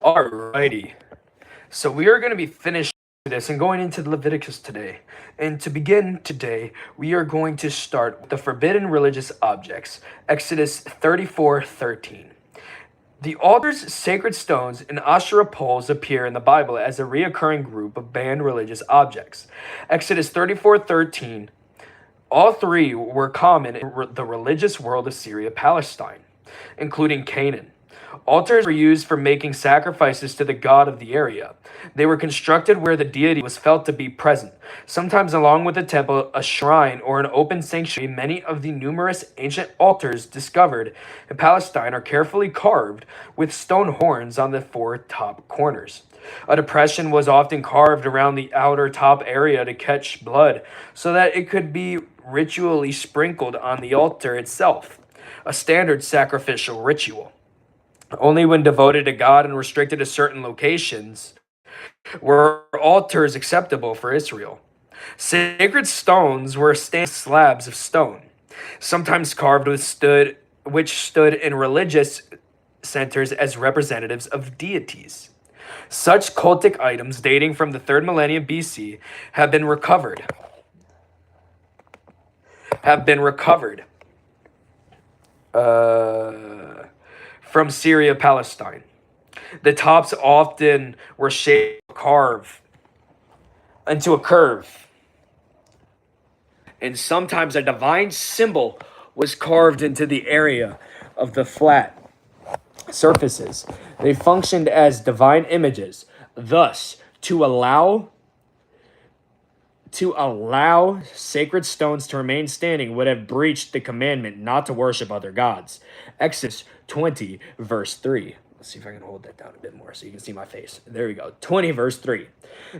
Alrighty. So we are going to be finishing this and going into Leviticus today. And to begin today, we are going to start with the forbidden religious objects, Exodus 34:13. The altars, sacred stones, and Asherah poles appear in the Bible as a reoccurring group of banned religious objects. Exodus 34:13. All three were common in the religious world of Syria, Palestine, including Canaan. Altars were used for making sacrifices to the god of the area. They were constructed where the deity was felt to be present, sometimes along with a temple, a shrine, or an open sanctuary. Many of the numerous ancient altars discovered in Palestine are carefully carved with stone horns on the four top corners. A depression was often carved around the outer top area to catch blood so that it could be ritually sprinkled on the altar itself, a standard sacrificial ritual. Only when devoted to God and restricted to certain locations were altars acceptable for Israel. Sacred stones were slabs of stone, sometimes carved which stood in religious centers as representatives of deities. Such cultic items dating from the 3rd millennium BC have been recovered. From Syria, Palestine. The tops often were shaped, carved into a curve, and sometimes a divine symbol was carved into the area of the flat surfaces. They functioned as divine images. Thus, to allow sacred stones to remain standing would have breached the commandment not to worship other gods. Exodus 20, verse 3. Let's see if I can hold that down a bit more so you can see my face. There we go. 20, verse 3.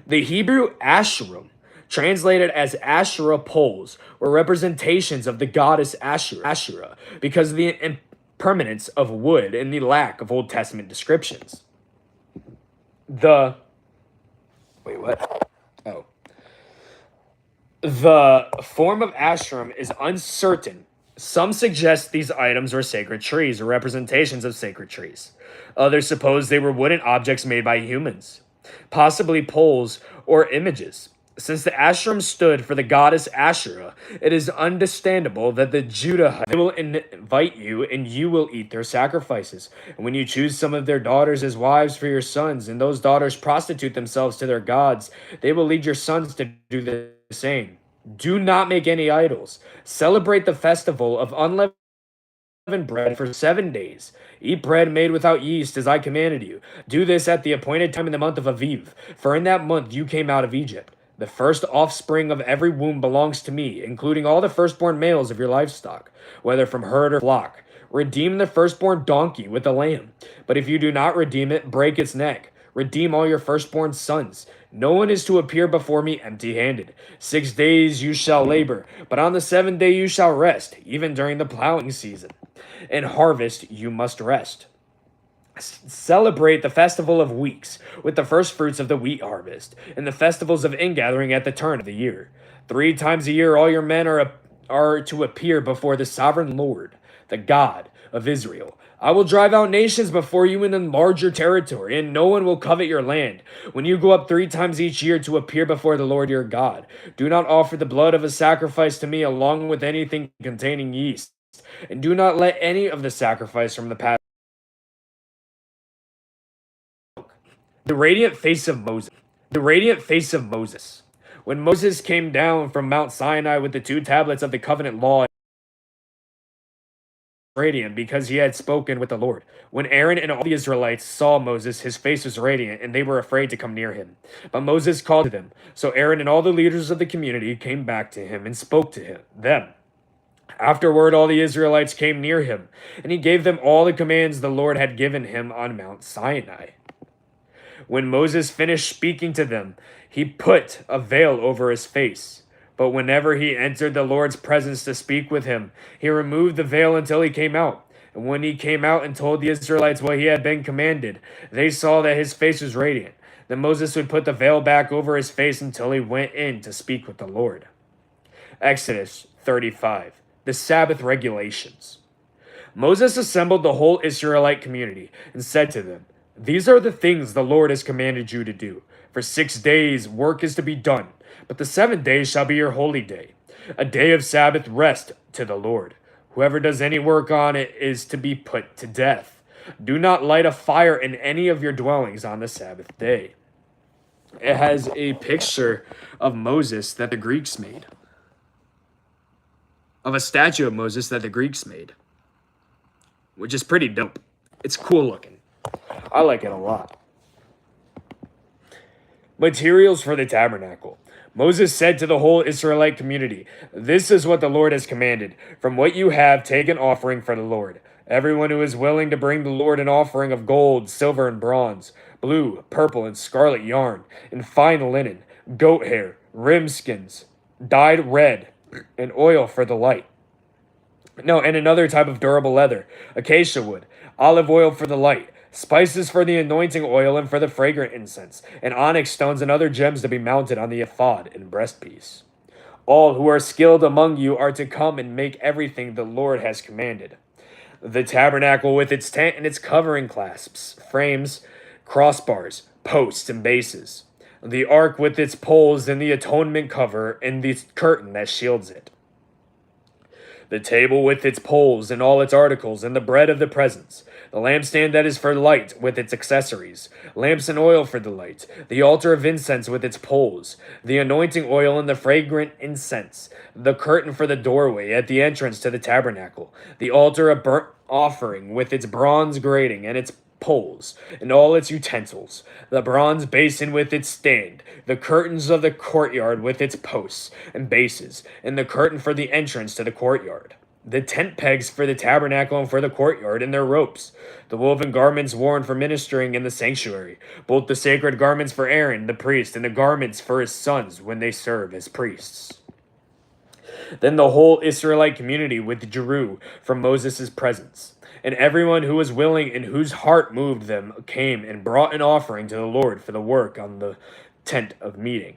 The Hebrew Asherim, translated as Asherah poles, were representations of the goddess Asherah because of the impermanence of wood and the lack of Old Testament descriptions. The form of Asherim is uncertain. Some suggest these items were sacred trees or representations of sacred trees. Others suppose they were wooden objects made by humans, possibly poles or images. Since the Asherim stood for the goddess Asherah, it is understandable that the Judahites will invite you and you will eat their sacrifices. And when you choose some of their daughters as wives for your sons, and those daughters prostitute themselves to their gods, they will lead your sons to do the same. Do not make any idols. Celebrate the festival of unleavened bread for 7 days. Eat bread made without yeast as I commanded you. Do this at the appointed time in the month of Aviv, for in that month you came out of Egypt. The first offspring of every womb belongs to me, including all the firstborn males of your livestock, whether from herd or flock. Redeem the firstborn donkey with a lamb. But if you do not redeem it, break its neck. Redeem all your firstborn sons. No one is to appear before me empty-handed. 6 days you shall labor, but on the 7th day you shall rest, even during the plowing season. In harvest you must rest. Celebrate the festival of weeks with the first fruits of the wheat harvest, and the festivals of ingathering at the turn of the year. 3 times a year all your men are to appear before the sovereign Lord, the God of Israel. I will drive out nations before you and enlarge your territory, and no one will covet your land. When you go up 3 times each year to appear before the Lord your God, do not offer the blood of a sacrifice to me along with anything containing yeast, and do not let any of the sacrifice from the past. The radiant face of Moses. The radiant face of Moses. When Moses came down from Mount Sinai with the 2 tablets of the covenant law, radiant because he had spoken with the Lord. When Aaron and all the Israelites saw Moses, his face was radiant, and they were afraid to come near him. But Moses called to them. So Aaron and all the leaders of the community came back to him and spoke to them. Afterward, all the Israelites came near him, and he gave them all the commands the Lord had given him on Mount Sinai. When Moses finished speaking to them, he put a veil over his face. But whenever he entered the Lord's presence to speak with him, he removed the veil until he came out. And when he came out and told the Israelites what he had been commanded, they saw that his face was radiant. Then Moses would put the veil back over his face until he went in to speak with the Lord. Exodus 35. The Sabbath regulations. Moses assembled the whole Israelite community and said to them, These are the things the Lord has commanded you to do. For 6 days work is to be done, but the 7th day shall be your holy day, a day of Sabbath rest to the Lord. Whoever does any work on it is to be put to death. Do not light a fire in any of your dwellings on the Sabbath day. It has a picture of Moses that the Greeks made, of a statue of Moses that the Greeks made, which is pretty dope. It's cool looking. I like it a lot. Materials for the tabernacle. Moses said to the whole Israelite community, "This is what the Lord has commanded. From what you have, take an offering for the Lord. Everyone who is willing to bring the Lord an offering of gold, silver, and bronze, blue, purple, and scarlet yarn, and fine linen, goat hair, ram skins, dyed red, and oil for the light. No, and another type of durable leather, acacia wood, olive oil for the light, spices for the anointing oil and for the fragrant incense, and onyx stones and other gems to be mounted on the ephod and breastpiece. All who are skilled among you are to come and make everything the Lord has commanded. The tabernacle with its tent and its covering clasps, frames, crossbars, posts, and bases. The ark with its poles and the atonement cover and the curtain that shields it. The table with its poles and all its articles, and the bread of the presence, the lampstand that is for light with its accessories, lamps and oil for the light, the altar of incense with its poles, the anointing oil and the fragrant incense, the curtain for the doorway at the entrance to the tabernacle, the altar of burnt offering with its bronze grating and its poles, and all its utensils, the bronze basin with its stand, the curtains of the courtyard with its posts and bases, and the curtain for the entrance to the courtyard, the tent pegs for the tabernacle and for the courtyard and their ropes, the woven garments worn for ministering in the sanctuary, both the sacred garments for Aaron the priest and the garments for his sons when they serve as priests. Then the whole Israelite community withdrew from Moses' presence. And everyone who was willing and whose heart moved them came and brought an offering to the Lord for the work on the tent of meeting,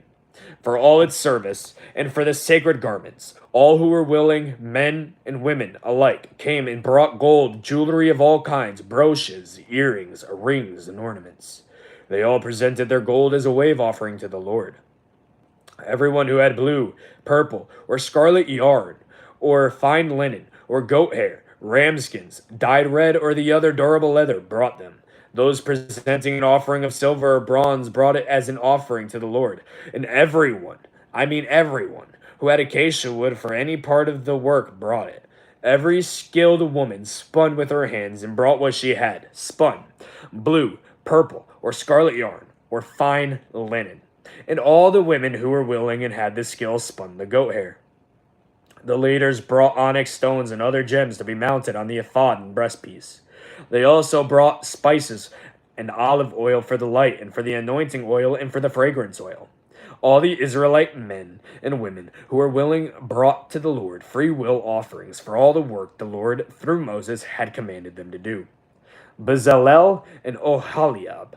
for all its service, and for the sacred garments. All who were willing, men and women alike, came and brought gold, jewelry of all kinds, brooches, earrings, rings, and ornaments. They all presented their gold as a wave offering to the Lord. Everyone who had blue, purple, or scarlet yarn, or fine linen, or goat hair, ram skins, dyed red, or the other durable leather brought them. Those presenting an offering of silver or bronze brought it as an offering to the Lord. And everyone, I mean everyone, who had acacia wood for any part of the work brought it. Every skilled woman spun with her hands and brought what she had, spun, blue, purple, or scarlet yarn, or fine linen. And all the women who were willing and had the skill spun the goat hair. The leaders brought onyx stones and other gems to be mounted on the ephod and breastpiece. They also brought spices and olive oil for the light, and for the anointing oil, and for the fragrance oil. All the Israelite men and women who were willing brought to the Lord free will offerings for all the work the Lord, through Moses, had commanded them to do. Bezalel and Oholiab.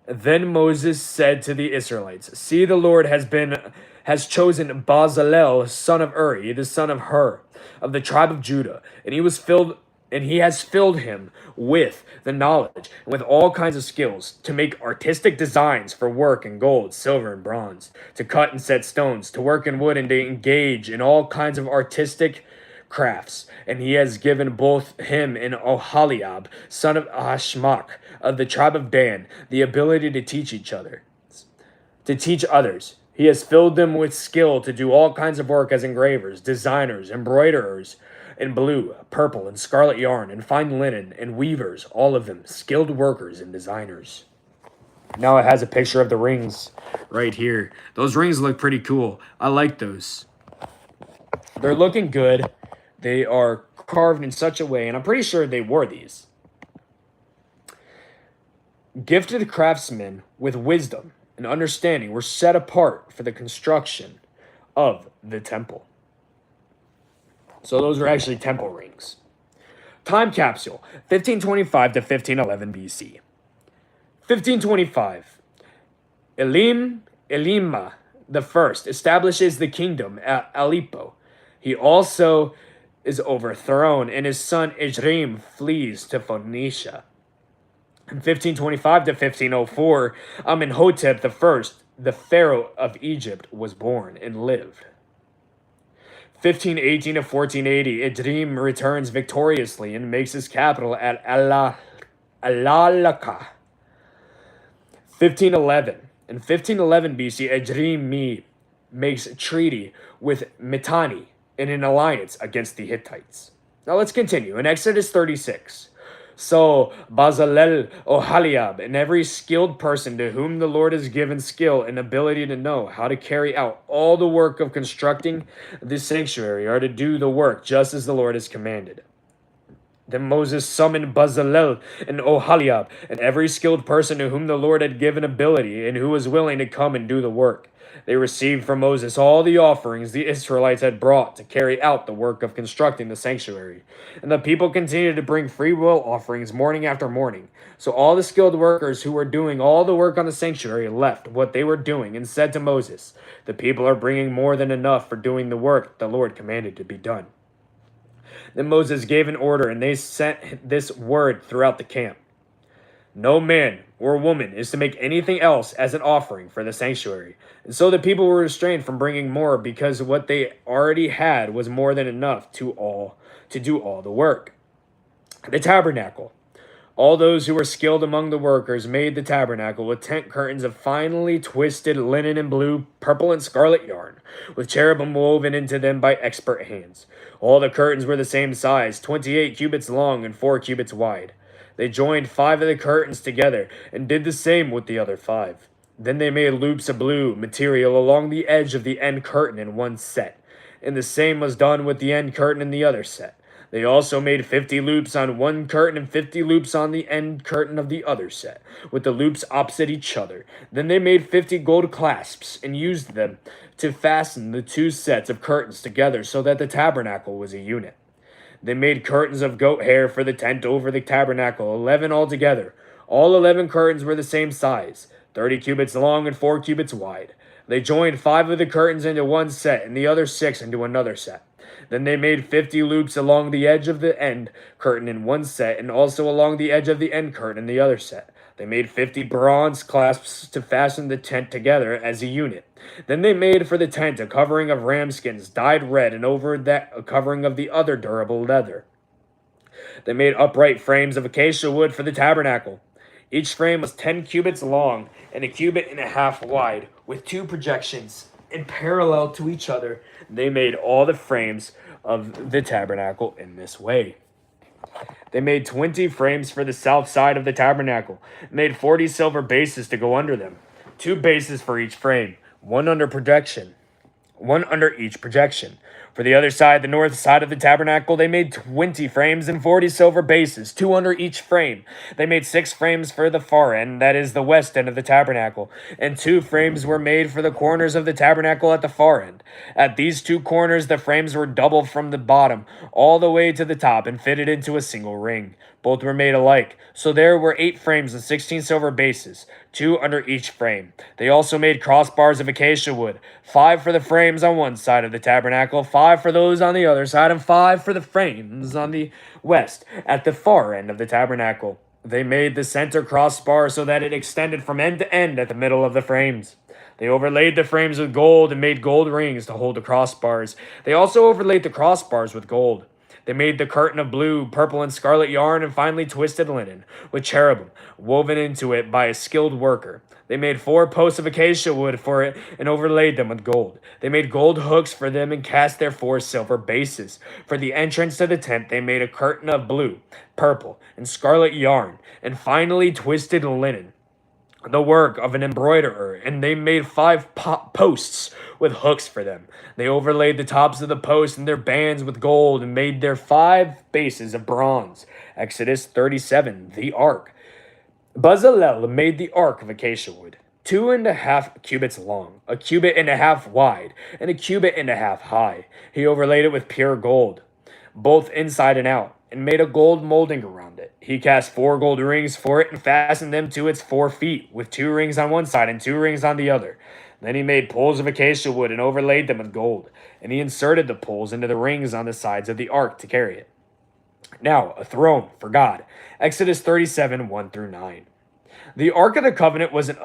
Then Moses said to the Israelites, "See, the Lord has chosen Bezalel, son of Uri, the son of Hur, of the tribe of Judah, and he has filled him with the knowledge and with all kinds of skills to make artistic designs for work in gold, silver, and bronze, to cut and set stones, to work in wood, and to engage in all kinds of artistic crafts. And he has given both him and Oholiab, son of Ashmach, of the tribe of Dan, the ability to teach others. He has filled them with skill to do all kinds of work as engravers, designers, embroiderers, in blue, purple, and scarlet yarn, and fine linen, and weavers, all of them skilled workers and designers." Now it has a picture of the rings right here. Those rings look pretty cool. I like those. They're looking good. They are carved in such a way, and I'm pretty sure they wore these. Gifted craftsmen with wisdom and understanding were set apart for the construction of the temple. So those are actually temple rings. Time capsule, 1525 to 1511 BC. 1525. Elima the first establishes the kingdom at Aleppo. He also is overthrown, and his son Ijrim flees to Phoenicia. In 1525 to 1504, Amenhotep I, the pharaoh of Egypt, was born and lived. 1518 to 1480, Idrim returns victoriously and makes his capital at Alalaka. 1511. In 1511 BC, Idrim makes a treaty with Mitanni in an alliance against the Hittites. Now let's continue. In Exodus 36, so Bezalel, Oholiab, and every skilled person to whom the Lord has given skill and ability to know how to carry out all the work of constructing the sanctuary are to do the work just as the Lord has commanded. Then Moses summoned Bezalel and Oholiab, and every skilled person to whom the Lord had given ability and who was willing to come and do the work. They received from Moses all the offerings the Israelites had brought to carry out the work of constructing the sanctuary. And the people continued to bring free will offerings morning after morning. So all the skilled workers who were doing all the work on the sanctuary left what they were doing and said to Moses, "The people are bringing more than enough for doing the work the Lord commanded to be done." Then Moses gave an order, and they sent this word throughout the camp: "No man or woman is to make anything else as an offering for the sanctuary." And so the people were restrained from bringing more, because what they already had was more than enough to do all the work. The tabernacle. All those who were skilled among the workers made the tabernacle with tent curtains of finely twisted linen and blue, purple, and scarlet yarn, with cherubim woven into them by expert hands. All the curtains were the same size, 28 cubits long and 4 cubits wide. They joined 5 of the curtains together and did the same with the other 5. Then they made loops of blue material along the edge of the end curtain in one set, and the same was done with the end curtain in the other set. They also made 50 loops on one curtain and 50 loops on the end curtain of the other set, with the loops opposite each other. Then they made 50 gold clasps and used them to fasten the 2 sets of curtains together so that the tabernacle was a unit. They made curtains of goat hair for the tent over the tabernacle, 11 altogether. All 11 curtains were the same size, 30 cubits long and 4 cubits wide. They joined 5 of the curtains into one set and the other 6 into another set. Then they made 50 loops along the edge of the end curtain in one set, and also along the edge of the end curtain in the other set. They made 50 bronze clasps to fasten the tent together as a unit. Then they made for the tent a covering of ram skins dyed red, and over that a covering of the other durable leather. They made upright frames of acacia wood for the tabernacle. Each frame was 10 cubits long and a cubit and a half wide, with 2 projections in parallel to each other. They made all the frames of the tabernacle in this way. They made 20 frames for the south side of the tabernacle, and made 40 silver bases to go under them, 2 bases for each frame, one under each projection. For the other side, the north side of the tabernacle, they made 20 frames and 40 silver bases, 2 under each frame. They made 6 frames for the far end, that is the west end of the tabernacle, and 2 frames were made for the corners of the tabernacle at the far end. At these 2 corners, the frames were double from the bottom all the way to the top and fitted into a single ring. Both were made alike, so there were 8 frames and 16 silver bases, 2 under each frame. They also made crossbars of acacia wood, 5 for the frames on one side of the tabernacle, 5 for those on the other side, and 5 for the frames on the west at the far end of the tabernacle. They made the center crossbar so that it extended from end to end at the middle of the frames. They overlaid the frames with gold and made gold rings to hold the crossbars. They also overlaid the crossbars with gold. They made the curtain of blue, purple, and scarlet yarn and finely twisted linen, with cherubim woven into it by a skilled worker. They made 4 posts of acacia wood for it and overlaid them with gold. They made gold hooks for them and cast their 4 silver bases. For the entrance to the tent, they made a curtain of blue, purple, and scarlet yarn and finely twisted linen, the work of an embroiderer, and they made 5 posts with hooks for them. They overlaid the tops of the posts and their bands with gold and made their 5 bases of bronze. Exodus 37, the ark. Bezalel made the ark of acacia wood, 2.5 cubits long, a cubit and a half wide, and a cubit and a half high. He overlaid it with pure gold, both inside and out, and made a gold molding around it. He cast 4 gold rings for it and fastened them to its 4 feet, with 2 rings on one side and 2 rings on the other. Then he made poles of acacia wood and overlaid them with gold, and he inserted the poles into the rings on the sides of the ark to carry it. Now, a throne for God. Exodus 37, 1 through 9. The Ark of the Covenant was an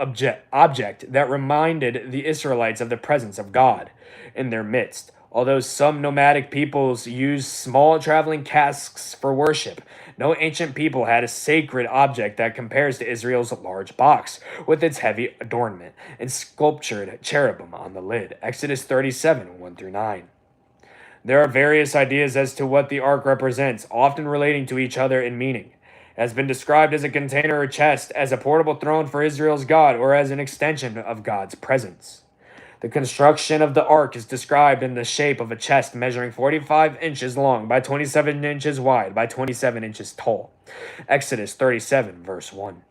object that reminded the Israelites of the presence of God in their midst. Although some nomadic peoples used small traveling casks for worship, no ancient people had a sacred object that compares to Israel's large box, with its heavy adornment and sculptured cherubim on the lid. Exodus 37, 1 through 9. There are various ideas as to what the ark represents, often relating to each other in meaning. It has been described as a container or chest, as a portable throne for Israel's God, or as an extension of God's presence. The construction of the ark is described in the shape of a chest measuring 45 inches long by 27 inches wide by 27 inches tall. Exodus 37, verse 1.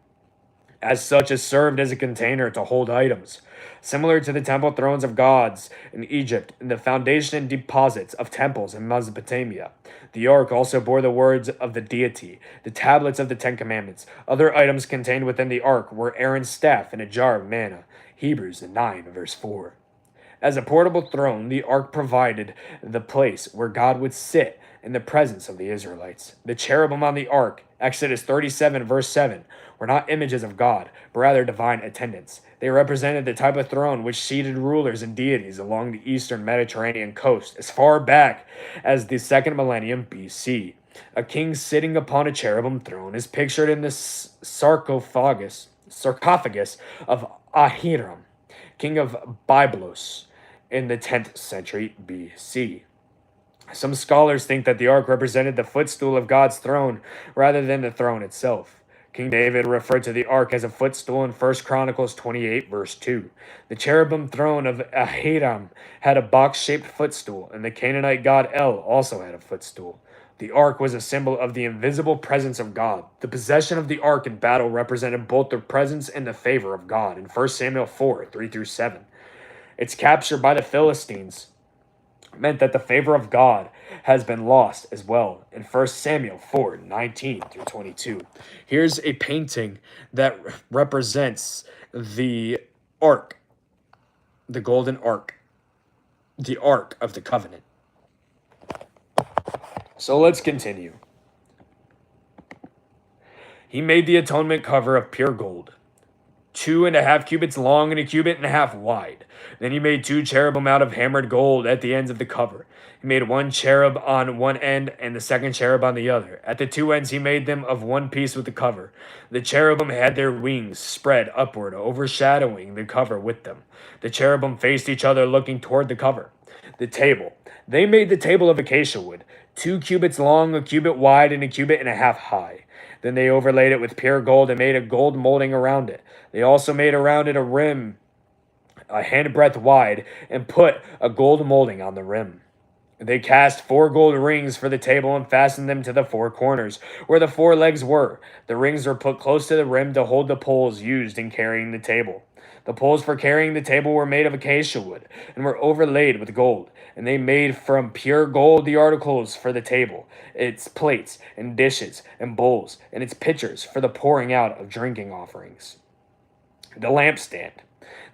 As such, it served as a container to hold items, similar to the temple thrones of gods in Egypt and the foundation and deposits of temples in Mesopotamia. The ark also bore the words of the deity, the tablets of the Ten Commandments. Other items contained within the ark were Aaron's staff and a jar of manna. Hebrews 9, verse 4. As a portable throne, the ark provided the place where God would sit in the presence of the Israelites. The cherubim on the ark, Exodus 37, verse 7, were not images of God, but rather divine attendants. They represented the type of throne which seated rulers and deities along the eastern Mediterranean coast as far back as the second millennium BC. A king sitting upon a cherubim throne is pictured in the sarcophagus of Ahiram, king of Byblos, in the 10th century BC. Some scholars think that the ark represented the footstool of God's throne rather than the throne itself. King David referred to the ark as a footstool in 1 Chronicles 28, verse 2. The cherubim throne of Ahiram had a box-shaped footstool, and the Canaanite god El also had a footstool. The ark was a symbol of the invisible presence of God. The possession of the ark in battle represented both the presence and the favor of God in 1 Samuel 4, 3 through 7. Its capture by the Philistines meant that the favor of God has been lost as well in 1 Samuel 4, 19 through 22. Here's a painting that represents the ark, the golden ark, the ark of the covenant. So let's continue. He made the atonement cover of pure gold, 2.5 cubits long and 1.5 cubits wide. Then he made 2 cherubim out of hammered gold at the ends of the cover. He made 1 cherub on one end and the second cherub on the other. At the 2 ends he made them of one piece with the cover. The cherubim had their wings spread upward, overshadowing the cover with them. The cherubim faced each other, looking toward the cover. The table. They made the table of acacia wood, 2 cubits long, 1 cubit wide, and 1.5 cubits high. Then they overlaid it with pure gold and made a gold molding around it. They also made around it a rim a handbreadth wide and put a gold molding on the rim. They cast 4 gold rings for the table and fastened them to the 4 corners, where the 4 legs were. The rings were put close to the rim to hold the poles used in carrying the table. The poles for carrying the table were made of acacia wood and were overlaid with gold, and they made from pure gold the articles for the table, its plates and dishes and bowls, and its pitchers for the pouring out of drinking offerings. The lampstand.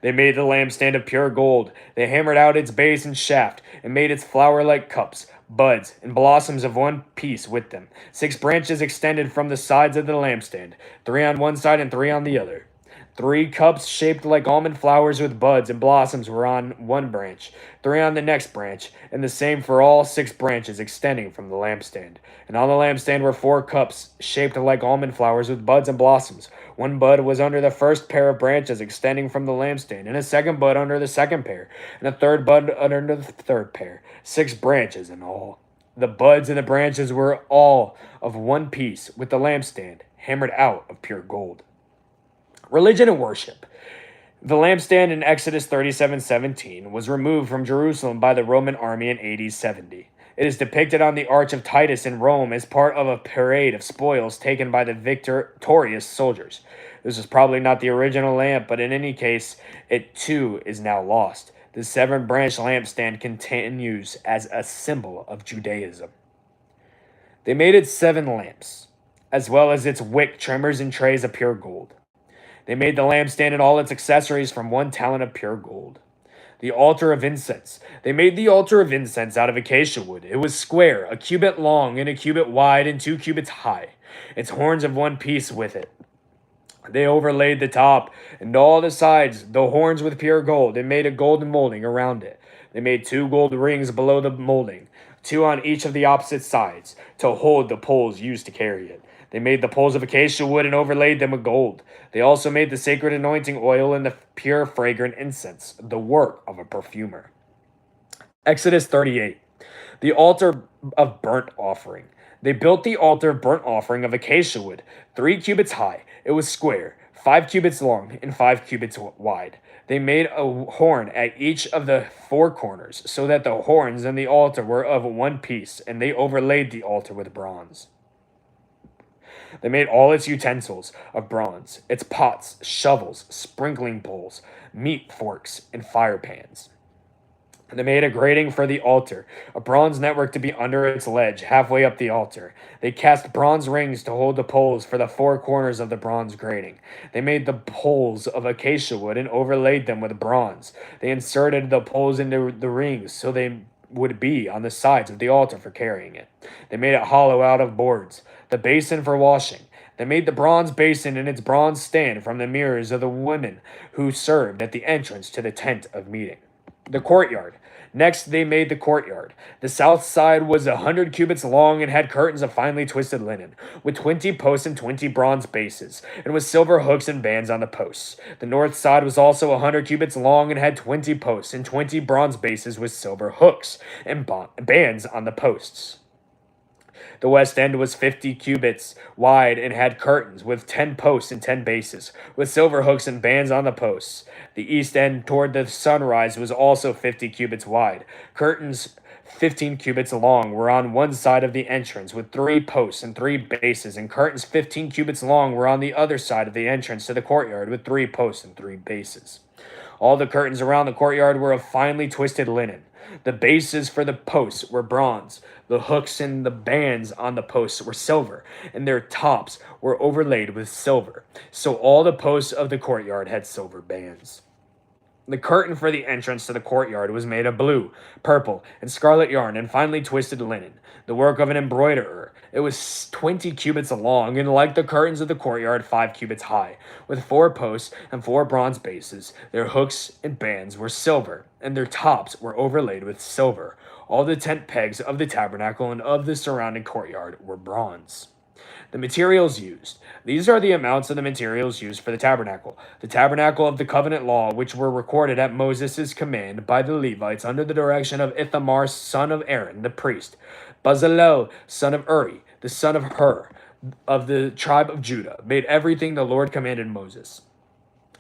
They made the lampstand of pure gold. They hammered out its base and shaft, and made its flower-like cups, buds, and blossoms of one piece with them. 6 branches extended from the sides of the lampstand, 3 on one side and 3 on the other. 3 cups shaped like almond flowers with buds and blossoms were on one branch, 3 on the next branch, and the same for all 6 branches extending from the lampstand. And on the lampstand were 4 cups shaped like almond flowers with buds and blossoms. 1 bud was under the first pair of branches extending from the lampstand, and a second bud under the second pair, and a third bud under the third pair. 6 branches in all. The buds and the branches were all of one piece with the lampstand, hammered out of pure gold. Religion and worship. The lampstand in Exodus 37:17 was removed from Jerusalem by the Roman army in AD 70. It is depicted on the Arch of Titus in Rome as part of a parade of spoils taken by the victorious soldiers. This was probably not the original lamp, but in any case, it too is now lost. The 7-branch lampstand continues as a symbol of Judaism. They made it 7 lamps, as well as its wick, trimmers, and trays of pure gold. They made the lampstand and all its accessories from 1 talent of pure gold. The altar of incense. They made the altar of incense out of acacia wood. It was square, a cubit long and a cubit wide and 2 cubits high. Its horns of one piece with it. They overlaid the top and all the sides, the horns with pure gold, and made a golden molding around it. They made 2 gold rings below the molding, 2 on each of the opposite sides, to hold the poles used to carry it. They made the poles of acacia wood and overlaid them with gold. They also made the sacred anointing oil and the pure fragrant incense, the work of a perfumer. Exodus 38. The altar of burnt offering. They built the altar of burnt offering of acacia wood, 3 cubits high. It was square, 5 cubits long, and 5 cubits wide. They made a horn at each of the 4 corners, so that the horns and the altar were of one piece, and they overlaid the altar with bronze. They made all its utensils of bronze, its pots, shovels, sprinkling bowls, meat forks, and fire pans. And they made a grating for the altar, a bronze network to be under its ledge, halfway up the altar. They cast bronze rings to hold the poles for the 4 corners of the bronze grating. They made the poles of acacia wood and overlaid them with bronze. They inserted the poles into the rings so they would be on the sides of the altar for carrying it. They made it hollow out of boards. The basin for washing. They made the bronze basin and its bronze stand from the mirrors of the women who served at the entrance to the tent of meeting. The courtyard. Next, they made the courtyard. The south side was 100 cubits long and had curtains of finely twisted linen, with 20 posts and 20 bronze bases, and with silver hooks and bands on the posts. The north side was also 100 cubits long and had 20 posts and 20 bronze bases with silver hooks and bands on the posts. The west end was 50 cubits wide and had curtains with 10 posts and 10 bases, with silver hooks and bands on the posts. The east end toward the sunrise was also 50 cubits wide. Curtains 15 cubits long were on one side of the entrance with 3 posts and 3 bases, and curtains 15 cubits long were on the other side of the entrance to the courtyard with 3 posts and 3 bases. All the curtains around the courtyard were of finely twisted linen. The bases for the posts were bronze. The hooks and the bands on the posts were silver, and their tops were overlaid with silver. So all the posts of the courtyard had silver bands. The curtain for the entrance to the courtyard was made of blue, purple, and scarlet yarn and finely twisted linen, the work of an embroiderer. It was 20 cubits long, and like the curtains of the courtyard, 5 cubits high, with 4 posts and 4 bronze bases. Their hooks and bands were silver, and their tops were overlaid with silver. All the tent pegs of the tabernacle and of the surrounding courtyard were bronze. The materials used. These are the amounts of the materials used for the tabernacle of the covenant law, which were recorded at Moses' command by the Levites under the direction of Ithamar, son of Aaron, the priest, Bezalel, son of Uri, the son of Hur, of the tribe of Judah, made everything the Lord commanded Moses.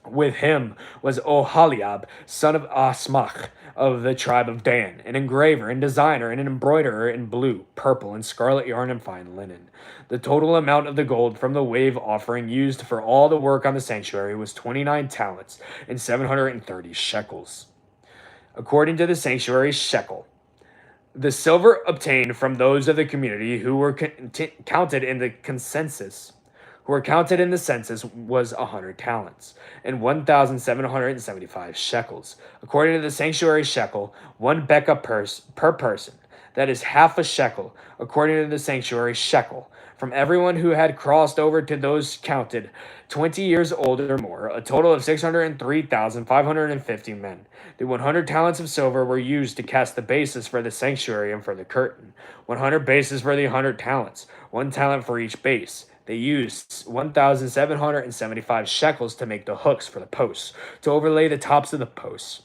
With him was Oholiab, son of Asmach, of the tribe of Dan, an engraver and designer and an embroiderer in blue, purple, and scarlet yarn and fine linen. The total amount of the gold from the wave offering used for all the work on the sanctuary was 29 talents and 730 shekels. According to the sanctuary shekel, the silver obtained from those of the community who were counted in the census was 100 talents and 1,775 shekels. According to the sanctuary shekel, 1 beka per person, that is half a shekel, according to the sanctuary shekel, from everyone who had crossed over to those counted 20 years old or more, a total of 603,550 men. The 100 talents of silver were used to cast the bases for the sanctuary and for the curtain. 100 bases for the 100 talents, 1 talent for each base. They used 1,775 shekels to make the hooks for the posts, to overlay the tops of the posts,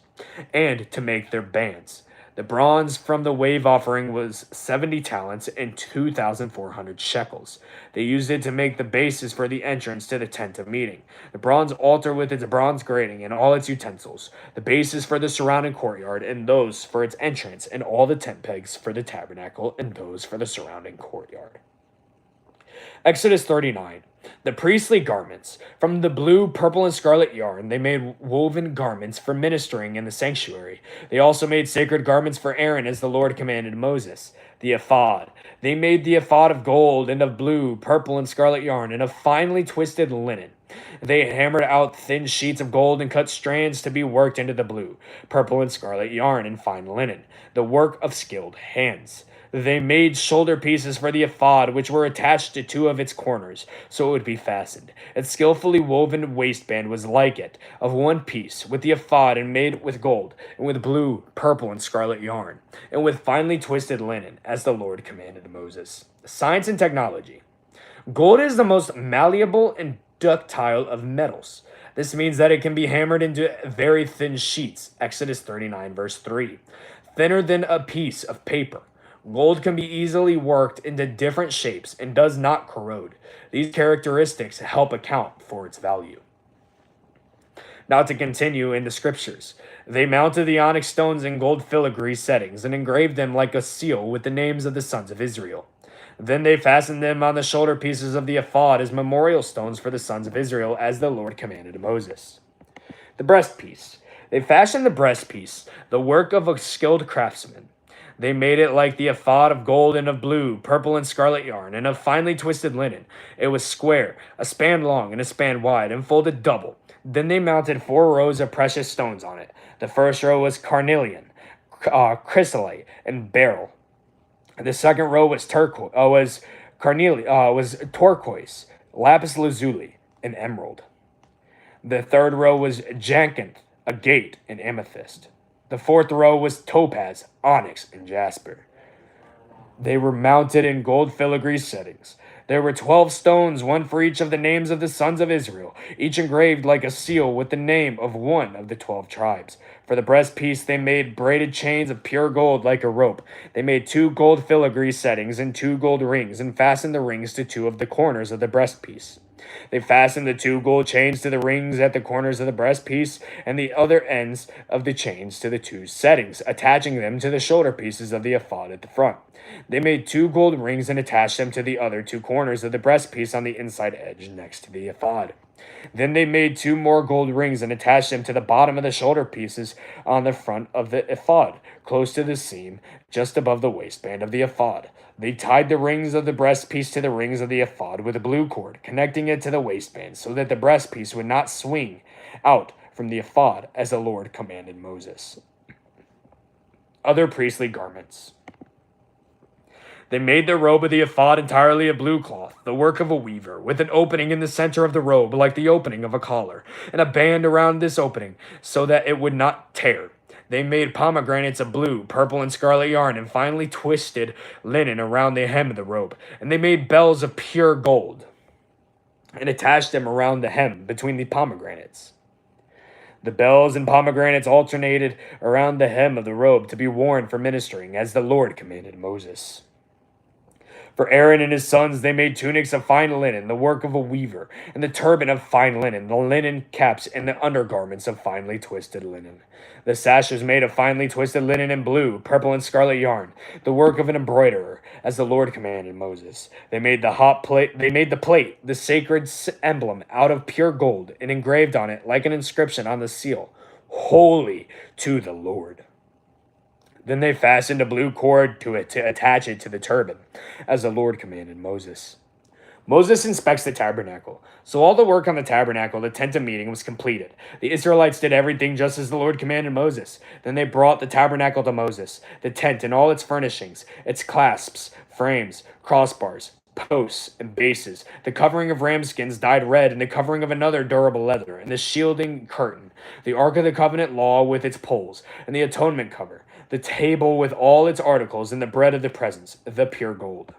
and to make their bands. The bronze from the wave offering was 70 talents and 2,400 shekels. They used it to make the bases for the entrance to the tent of meeting, the bronze altar with its bronze grating and all its utensils, the bases for the surrounding courtyard and those for its entrance, and all the tent pegs for the tabernacle and those for the surrounding courtyard. Exodus 39. The priestly garments. From the blue, purple, and scarlet yarn, they made woven garments for ministering in the sanctuary. They also made sacred garments for Aaron as the Lord commanded Moses. The ephod. They made the ephod of gold and of blue, purple, and scarlet yarn and of finely twisted linen. They hammered out thin sheets of gold and cut strands to be worked into the blue, purple, and scarlet yarn and fine linen, the work of skilled hands. They made shoulder pieces for the ephod, which were attached to two of its corners, so it would be fastened. Its skillfully woven waistband was like it, of one piece, with the ephod and made with gold, and with blue, purple, and scarlet yarn, and with finely twisted linen, as the Lord commanded Moses. Science and technology. Gold is the most malleable and ductile of metals. This means that it can be hammered into very thin sheets, Exodus 39, verse 3, thinner than a piece of paper. Gold can be easily worked into different shapes and does not corrode. These characteristics help account for its value. Now to continue in the scriptures. They mounted the onyx stones in gold filigree settings and engraved them like a seal with the names of the sons of Israel. Then they fastened them on the shoulder pieces of the ephod as memorial stones for the sons of Israel, as the Lord commanded Moses. The breastpiece. They fashioned the breastpiece, the work of a skilled craftsman. They made it like the ephod of gold and of blue, purple, and scarlet yarn, and of finely twisted linen. It was square, a span long and a span wide, and folded double. Then they mounted 4 rows of precious stones on it. The first row was carnelian, chrysolite, and beryl. The second row was turquoise, lapis lazuli, and emerald. The third row was jacinth, agate, and amethyst. The fourth row was topaz, onyx, and jasper. They were mounted in gold filigree settings. There were 12 stones, one for each of the names of the sons of Israel, each engraved like a seal with the name of one of the 12 tribes. For the breastpiece they made braided chains of pure gold like a rope. They made 2 gold filigree settings and 2 gold rings, and fastened the rings to 2 of the corners of the breastpiece. They fastened the 2 gold chains to the rings at the corners of the breastpiece, and the other ends of the chains to the 2 settings, attaching them to the shoulder pieces of the ephod at the front. They made 2 gold rings and attached them to the other 2 corners of the breastpiece on the inside edge next to the ephod. Then they made 2 more gold rings and attached them to the bottom of the shoulder pieces on the front of the ephod, close to the seam, just above the waistband of the ephod. They tied the rings of the breastpiece to the rings of the ephod with a blue cord, connecting it to the waistband, so that the breastpiece would not swing out from the ephod, as the Lord commanded Moses. Other priestly garments. They made the robe of the ephod entirely of blue cloth, the work of a weaver, with an opening in the center of the robe like the opening of a collar, and a band around this opening, so that it would not tear. They made pomegranates of blue, purple, and scarlet yarn, and finely twisted linen around the hem of the robe. And they made bells of pure gold, and attached them around the hem between the pomegranates. The bells and pomegranates alternated around the hem of the robe to be worn for ministering, as the Lord commanded Moses. For Aaron and his sons they made tunics of fine linen, the work of a weaver, and the turban of fine linen, the linen caps, and the undergarments of finely twisted linen. The sash was made of finely twisted linen and blue, purple, and scarlet yarn, the work of an embroiderer, as the Lord commanded Moses. They made the plate, the sacred emblem, out of pure gold, and engraved on it, like an inscription on the seal, "Holy to the Lord." Then they fastened a blue cord to it to attach it to the turban, as the Lord commanded Moses. Moses inspects the tabernacle. So all the work on the tabernacle, the tent of meeting, was completed. The Israelites did everything just as the Lord commanded Moses. Then they brought the tabernacle to Moses, the tent and all its furnishings, its clasps, frames, crossbars, posts, and bases, the covering of ram skins dyed red, and the covering of another durable leather, and the shielding curtain, the Ark of the Covenant law with its poles, and the atonement cover, the table with all its articles, and the bread of the presence, the pure gold.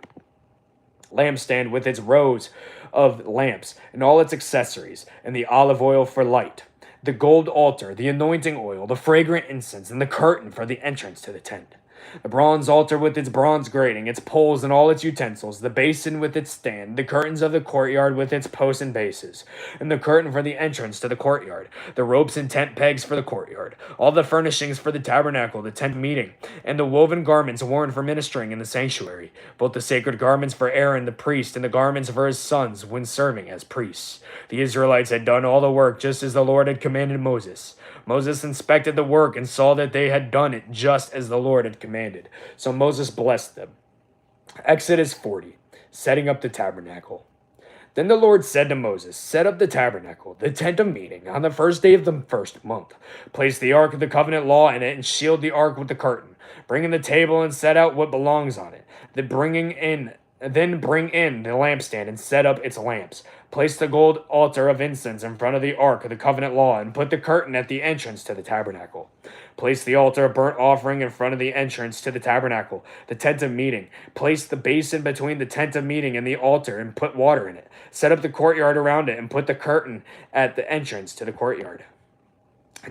Lampstand with its rows of lamps and all its accessories, and the olive oil for light, the gold altar, the anointing oil, the fragrant incense, and the curtain for the entrance to the tent. The bronze altar with its bronze grating, its poles and all its utensils, the basin with its stand, the curtains of the courtyard with its posts and bases, and the curtain for the entrance to the courtyard, the ropes and tent pegs for the courtyard, all the furnishings for the tabernacle, the tent meeting, and the woven garments worn for ministering in the sanctuary, both the sacred garments for Aaron the priest and the garments for his sons when serving as priests. The Israelites had done all the work just as the Lord had commanded Moses. Moses inspected the work and saw that they had done it just as the Lord had commanded. So Moses blessed them. Exodus 40, setting up the tabernacle. Then the Lord said to Moses, set up the tabernacle, the tent of meeting, on the first day of the first month. Place the ark of the covenant law in it and shield the ark with the curtain. Bring in the table and set out what belongs on it. Then bring in the lampstand and set up its lamps. Place the gold altar of incense in front of the ark of the covenant law and put the curtain at the entrance to the tabernacle. Place the altar of burnt offering in front of the entrance to the tabernacle, the tent of meeting. Place the basin between the tent of meeting and the altar and put water in it. Set up the courtyard around it and put the curtain at the entrance to the courtyard.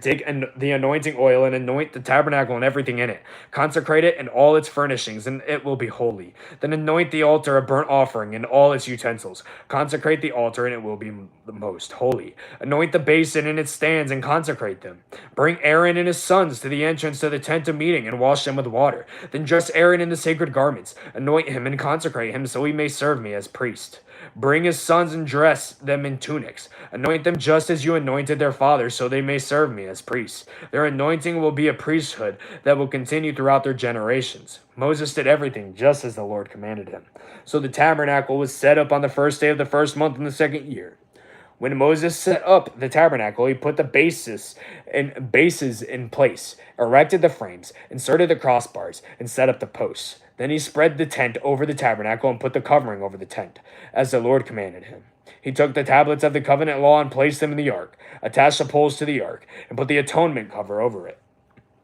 Take the anointing oil and anoint the tabernacle and everything in it. Consecrate it and all its furnishings, and it will be holy. Then anoint the altar of burnt offering and all its utensils. Consecrate the altar, and it will be the most holy. Anoint the basin and its stands, and consecrate them. Bring Aaron and his sons to the entrance to the tent of meeting, and wash them with water. Then dress Aaron in the sacred garments. Anoint him and consecrate him, so he may serve me as priest. Bring his sons and dress them in tunics. Anoint them just as you anointed their fathers, so they may serve me as priests. Their anointing will be a priesthood that will continue throughout their generations. Moses did everything just as the Lord commanded him. So the tabernacle was set up on the first day of the first month in the second year. When Moses set up the tabernacle, he put the bases in place, erected the frames, inserted the crossbars, and set up the posts. Then he spread the tent over the tabernacle and put the covering over the tent, as the Lord commanded him. He took the tablets of the covenant law and placed them in the ark, attached the poles to the ark, and put the atonement cover over it.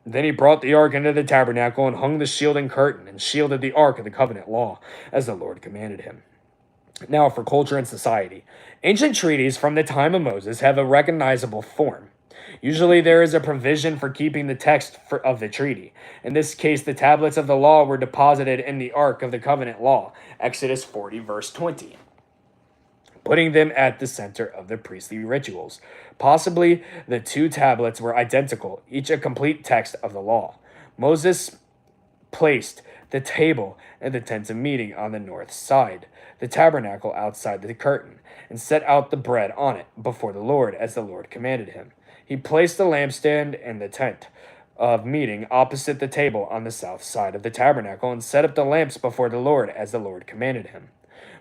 Then he brought the ark into the tabernacle and hung the shielding curtain and shielded the ark of the covenant law, as the Lord commanded him. Now for culture and society. Ancient treaties from the time of Moses have a recognizable form. Usually there is a provision for keeping the text of the treaty. In this case, the tablets of the law were deposited in the ark of the covenant law, Exodus 40, verse 20, putting them at the center of the priestly rituals. Possibly the two tablets were identical, each a complete text of the law. Moses placed the table and the tent of meeting on the north side, the tabernacle outside the curtain, and set out the bread on it before the Lord, as the Lord commanded him. He placed the lampstand and the tent of meeting opposite the table on the south side of the tabernacle, and set up the lamps before the Lord, as the Lord commanded him.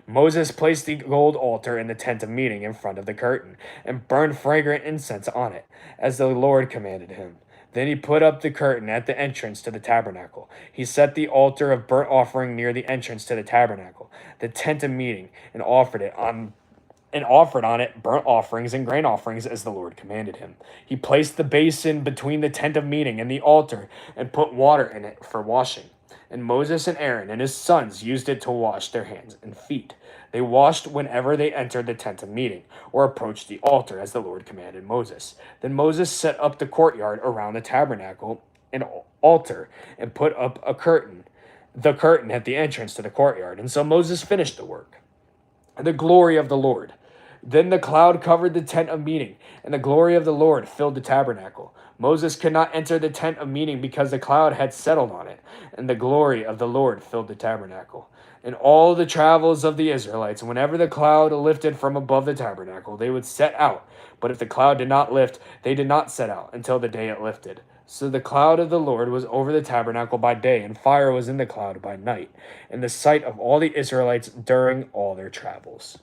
Moses placed the gold altar in the tent of meeting in front of the curtain, and burned fragrant incense on it, as the Lord commanded him. Then he put up the curtain at the entrance to the tabernacle. He set the altar of burnt offering near the entrance to the tabernacle, the tent of meeting, and offered on it burnt offerings and grain offerings, as the Lord commanded him. He placed the basin between the tent of meeting and the altar, and put water in it for washing. And Moses and Aaron and his sons used it to wash their hands and feet. They washed whenever they entered the tent of meeting, or approached the altar, as the Lord commanded Moses. Then Moses set up the courtyard around the tabernacle and altar, and put up the curtain at the entrance to the courtyard. And so Moses finished the work. The glory of the Lord. Then the cloud covered the tent of meeting, and the glory of the Lord filled the tabernacle. Moses could not enter the tent of meeting because the cloud had settled on it, and the glory of the Lord filled the tabernacle. In all the travels of the Israelites, whenever the cloud lifted from above the tabernacle, they would set out. But if the cloud did not lift, they did not set out until the day it lifted. So the cloud of the Lord was over the tabernacle by day, and fire was in the cloud by night, in the sight of all the Israelites during all their travels.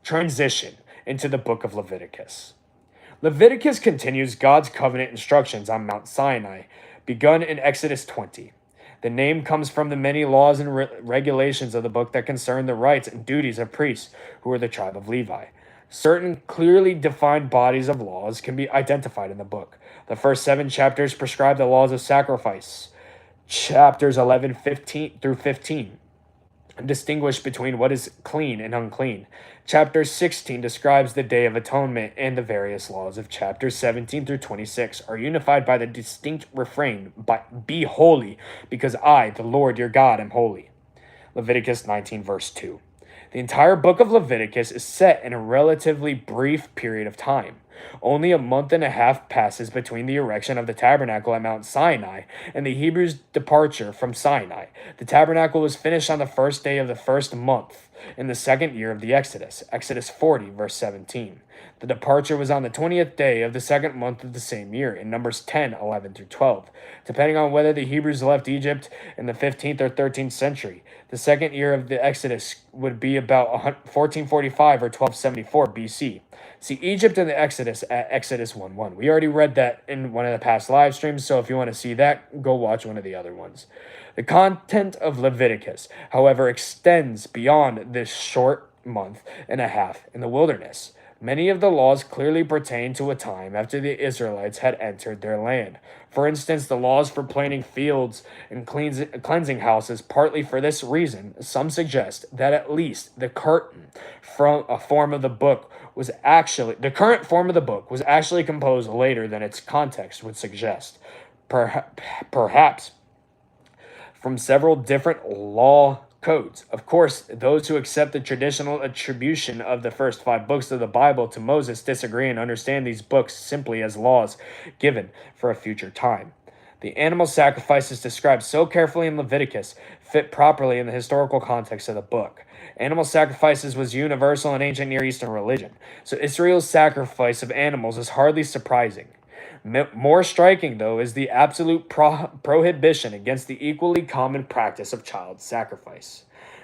Transition into the book of Leviticus. Leviticus continues God's covenant instructions on Mount Sinai, begun in Exodus 20. The name comes from the many laws and regulations of the book that concern the rights and duties of priests who are the tribe of Levi. Certain clearly defined bodies of laws can be identified in the book. The first 7 chapters prescribe the laws of sacrifice. Chapters 11 through 15 distinguish between what is clean and unclean. Chapter 16 describes the Day of Atonement, and the various laws of chapters 17 through 26 are unified by the distinct refrain, "Be holy, because I, the Lord your God, am holy." Leviticus 19, verse 2. The entire book of Leviticus is set in a relatively brief period of time. Only a month and a half passes between the erection of the tabernacle at Mount Sinai and the Hebrews' departure from Sinai. The tabernacle was finished on the first day of the first month in the second year of the Exodus, Exodus 40, verse 17. The departure was on the 20th day of the second month of the same year, in Numbers 10, 11 through 12, depending on whether the Hebrews left Egypt in the 15th or 13th century. The second year of the Exodus would be about 1445 or 1274 BC. See Egypt and the Exodus at Exodus 1:1. We already read that in one of the past live streams, so if you want to see that, go watch one of the other ones. The content of Leviticus, however, extends beyond this short month and a half in the wilderness. Many of the laws clearly pertain to a time after the Israelites had entered their land. For instance, the laws for planting fields and cleansing houses. Partly for this reason, some suggest that at least the current form of the book was actually composed later than its context would suggest. Perhaps from several different law codes. Of course, those who accept the traditional attribution of the first 5 books of the Bible to Moses disagree and understand these books simply as laws given for a future time. The animal sacrifices described so carefully in Leviticus fit properly in the historical context of the book. Animal sacrifices was universal in ancient Near Eastern religion, so Israel's sacrifice of animals is hardly surprising. More striking, though, is the absolute prohibition against the equally common practice of child sacrifice.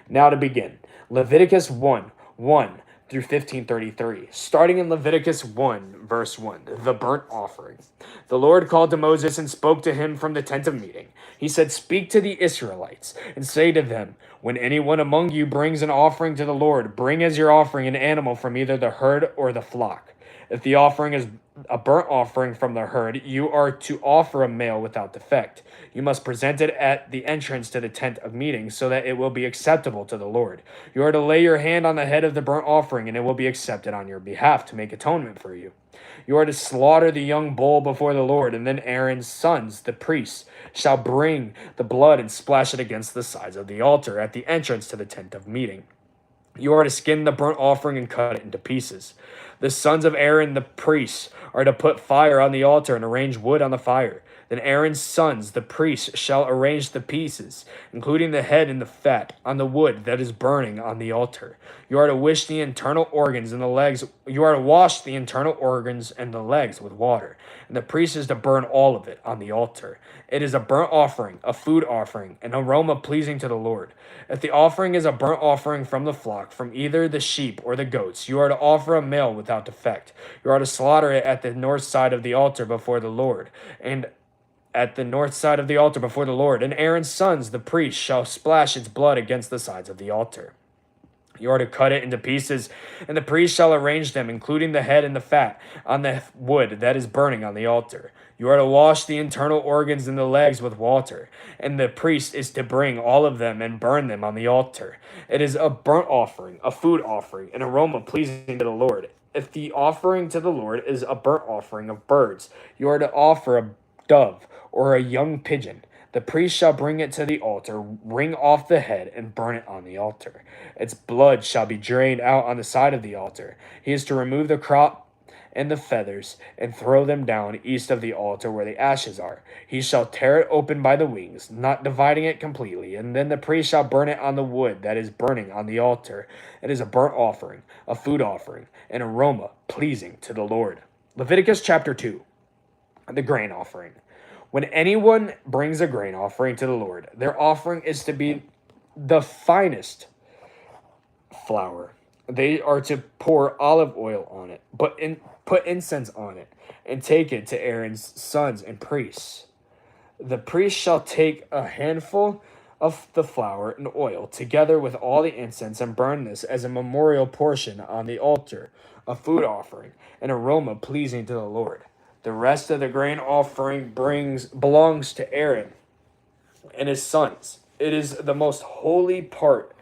Now to begin, Leviticus 1:1 through 15:33. Starting in Leviticus 1, verse 1, the burnt offering. The Lord called to Moses and spoke to him from the tent of meeting. He said, "Speak to the Israelites and say to them, when anyone among you brings an offering to the Lord, bring as your offering an animal from either the herd or the flock. If the offering is a burnt offering from the herd, you are to offer a male without defect. You must present it at the entrance to the tent of meeting so that it will be acceptable to the Lord. You are to lay your hand on the head of the burnt offering, and it will be accepted on your behalf to make atonement for you. You are to slaughter the young bull before the Lord, and then Aaron's sons, the priests, shall bring the blood and splash it against the sides of the altar at the entrance to the tent of meeting. You are to skin the burnt offering and cut it into pieces. The sons of Aaron, the priests, are to put fire on the altar and arrange wood on the fire. Then Aaron's sons, the priests, shall arrange the pieces, including the head and the fat, on the wood that is burning on the altar. You are to wash the internal organs and the legs. You are to wash the internal organs and the legs with water, and the priest is to burn all of it on the altar. It is a burnt offering, a food offering, an aroma pleasing to the Lord. If the offering is a burnt offering from the flock, from either the sheep or the goats, you are to offer a male without defect. You are to slaughter it at the north side of the altar before the Lord, and Aaron's sons, the priests, shall splash its blood against the sides of the altar. You are to cut it into pieces, and the priest shall arrange them, including the head and the fat, on the wood that is burning on the altar. You are to wash the internal organs and the legs with water, and the priest is to bring all of them and burn them on the altar. It is a burnt offering, a food offering, an aroma pleasing to the Lord. If the offering to the Lord is a burnt offering of birds, you are to offer a dove or a young pigeon. The priest shall bring it to the altar, wring off the head, and burn it on the altar. Its blood shall be drained out on the side of the altar. He is to remove the crop and the feathers, and throw them down east of the altar where the ashes are. He shall tear it open by the wings, not dividing it completely, and then the priest shall burn it on the wood that is burning on the altar. It is a burnt offering, a food offering, an aroma pleasing to the Lord. Leviticus chapter 2, the grain offering. When anyone brings a grain offering to the Lord, their offering is to be the finest flour. They are to pour olive oil on it, put incense on it, and take it to Aaron's sons and priests. The priest shall take a handful of the flour and oil, together with all the incense, and burn this as a memorial portion on the altar, a food offering, an aroma pleasing to the Lord. The rest of the grain offering belongs to Aaron and his sons. It is the most holy part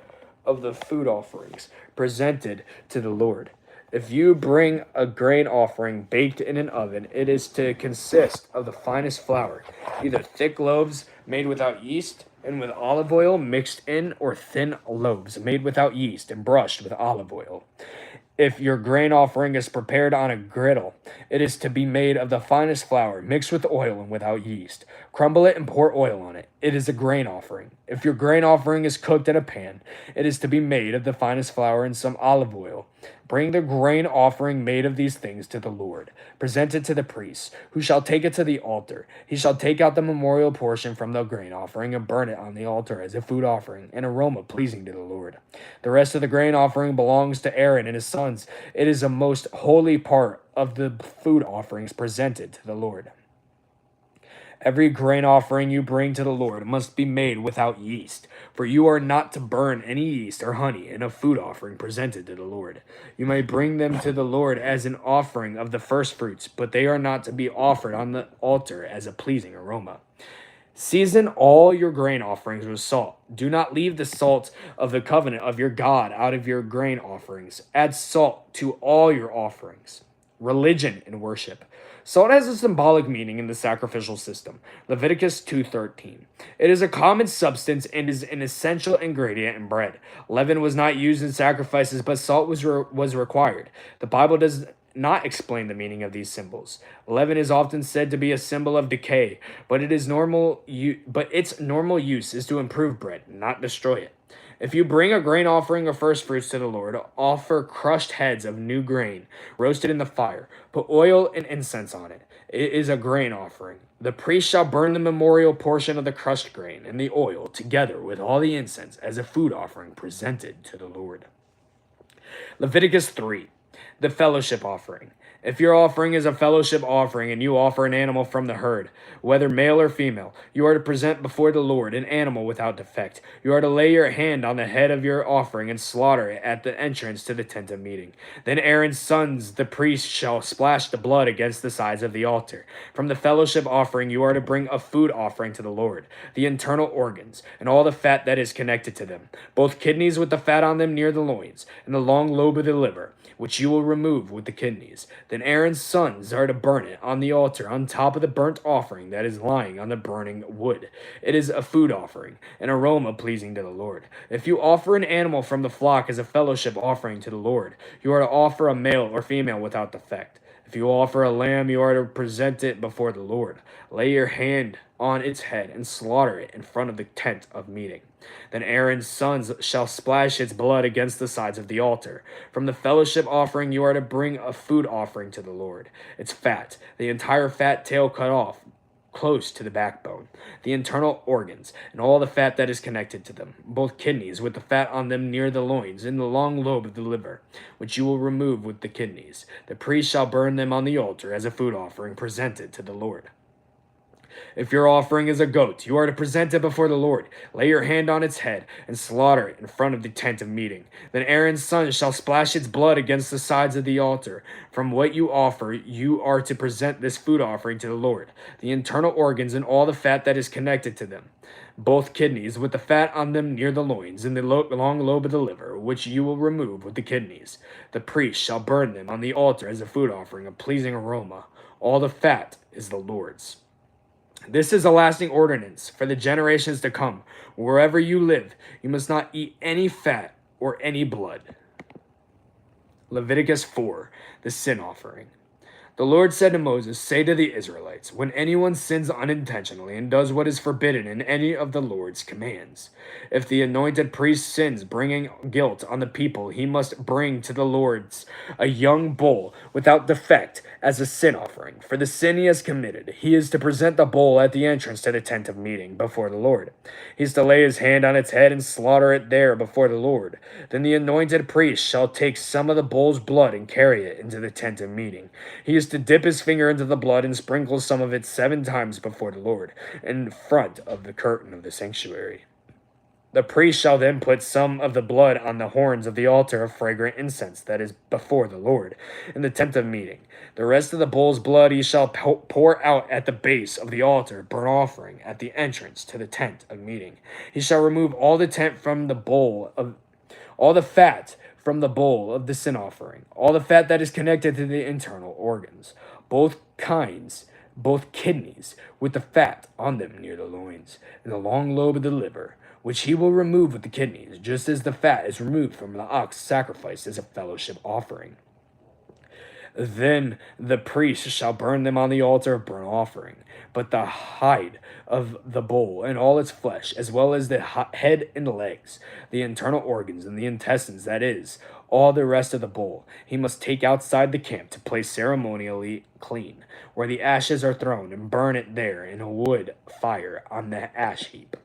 of the food offerings presented to the Lord. If you bring a grain offering baked in an oven, it is to consist of the finest flour, either thick loaves made without yeast and with olive oil mixed in, or thin loaves made without yeast and brushed with olive oil. If your grain offering is prepared on a griddle, it is to be made of the finest flour, mixed with oil and without yeast. Crumble it and pour oil on it. It is a grain offering. If your grain offering is cooked in a pan, it is to be made of the finest flour and some olive oil. Bring the grain offering made of these things to the Lord. Present it to the priest, who shall take it to the altar. He shall take out the memorial portion from the grain offering and burn it on the altar as a food offering, an aroma pleasing to the Lord. The rest of the grain offering belongs to Aaron and his sons. It is a most holy part of the food offerings presented to the Lord. Every grain offering you bring to the Lord must be made without yeast, for you are not to burn any yeast or honey in a food offering presented to the Lord. You may bring them to the Lord as an offering of the firstfruits, but they are not to be offered on the altar as a pleasing aroma. Season all your grain offerings with salt. Do not leave the salt of the covenant of your God out of your grain offerings. Add salt to all your offerings. Religion and worship. Salt has a symbolic meaning in the sacrificial system. Leviticus 2:13. It is a common substance and is an essential ingredient in bread. Leaven was not used in sacrifices, but salt was required. The Bible does not explain the meaning of these symbols. Leaven is often said to be a symbol of decay, but its normal use is to improve bread, not destroy it. If you bring a grain offering of first fruits to the Lord, offer crushed heads of new grain, roasted in the fire. Put oil and incense on it. It is a grain offering. The priest shall burn the memorial portion of the crushed grain and the oil together with all the incense as a food offering presented to the Lord. Leviticus 3. The fellowship offering. If your offering is a fellowship offering and you offer an animal from the herd, whether male or female, you are to present before the Lord an animal without defect. You are to lay your hand on the head of your offering and slaughter it at the entrance to the tent of meeting. Then Aaron's sons, the priests, shall splash the blood against the sides of the altar. From the fellowship offering you are to bring a food offering to the Lord, the internal organs, and all the fat that is connected to them, both kidneys with the fat on them near the loins, and the long lobe of the liver, which you will remove with the kidneys. Then Aaron's sons are to burn it on the altar on top of the burnt offering that is lying on the burning wood. It is a food offering, an aroma pleasing to the Lord. If you offer an animal from the flock as a fellowship offering to the Lord, you are to offer a male or female without defect. If you offer a lamb, you are to present it before the Lord. Lay your hand on its head and slaughter it in front of the tent of meeting. Then Aaron's sons shall splash its blood against the sides of the altar. From the fellowship offering you are to bring a food offering to the Lord. Its fat, the entire fat tail cut off, close to the backbone, the internal organs, and all the fat that is connected to them, both kidneys with the fat on them near the loins, and the long lobe of the liver, which you will remove with the kidneys. The priest shall burn them on the altar as a food offering presented to the Lord. If your offering is a goat, you are to present it before the Lord. Lay your hand on its head and slaughter it in front of the tent of meeting. Then Aaron's sons shall splash its blood against the sides of the altar. From what you offer, you are to present this food offering to the Lord, the internal organs and all the fat that is connected to them, both kidneys with the fat on them near the loins, and the long lobe of the liver, which you will remove with the kidneys. The priest shall burn them on the altar as a food offering, a pleasing aroma. All the fat is the Lord's. This is a lasting ordinance for the generations to come. Wherever you live, you must not eat any fat or any blood. Leviticus 4, the sin offering. The Lord said to Moses, "Say to the Israelites, when anyone sins unintentionally and does what is forbidden in any of the Lord's commands, if the anointed priest sins, bringing guilt on the people, he must bring to the Lord's a young bull without defect as a sin offering. For the sin he has committed, he is to present the bull at the entrance to the tent of meeting before the Lord. He is to lay his hand on its head and slaughter it there before the Lord. Then the anointed priest shall take some of the bull's blood and carry it into the tent of meeting. He is to dip his finger into the blood and sprinkle some of it 7 times before the Lord, in front of the curtain of the sanctuary. The priest shall then put some of the blood on the horns of the altar of fragrant incense that is before the Lord, in the tent of meeting. The rest of the bull's blood he shall pour out at the base of the altar, burnt offering, at the entrance to the tent of meeting. He shall remove all the fat from the bowl of the sin offering, all the fat that is connected to the internal organs, both kinds, both kidneys with the fat on them near the loins, and the long lobe of the liver, which he will remove with the kidneys, just as the fat is removed from the ox sacrificed as a fellowship offering. Then the priest shall burn them on the altar of burnt offering. But the hide of the bull and all its flesh, as well as the head and legs, the internal organs and the intestines, that is, all the rest of the bull, he must take outside the camp to place ceremonially clean, where the ashes are thrown, and burn it there in a wood fire on the ash heap.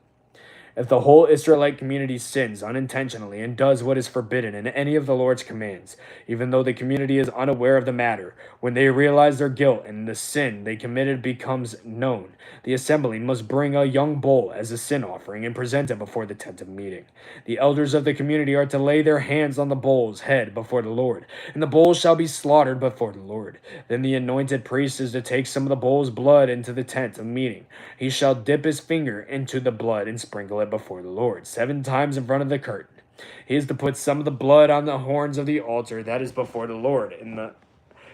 If the whole Israelite community sins unintentionally and does what is forbidden in any of the Lord's commands, even though the community is unaware of the matter, when they realize their guilt and the sin they committed becomes known, the assembly must bring a young bull as a sin offering and present it before the tent of meeting. The elders of the community are to lay their hands on the bull's head before the Lord, and the bull shall be slaughtered before the Lord. Then the anointed priest is to take some of the bull's blood into the tent of meeting. He shall dip his finger into the blood and sprinkle it before the Lord 7 times in front of the curtain. He is to put some of the blood on the horns of the altar that is before the Lord in the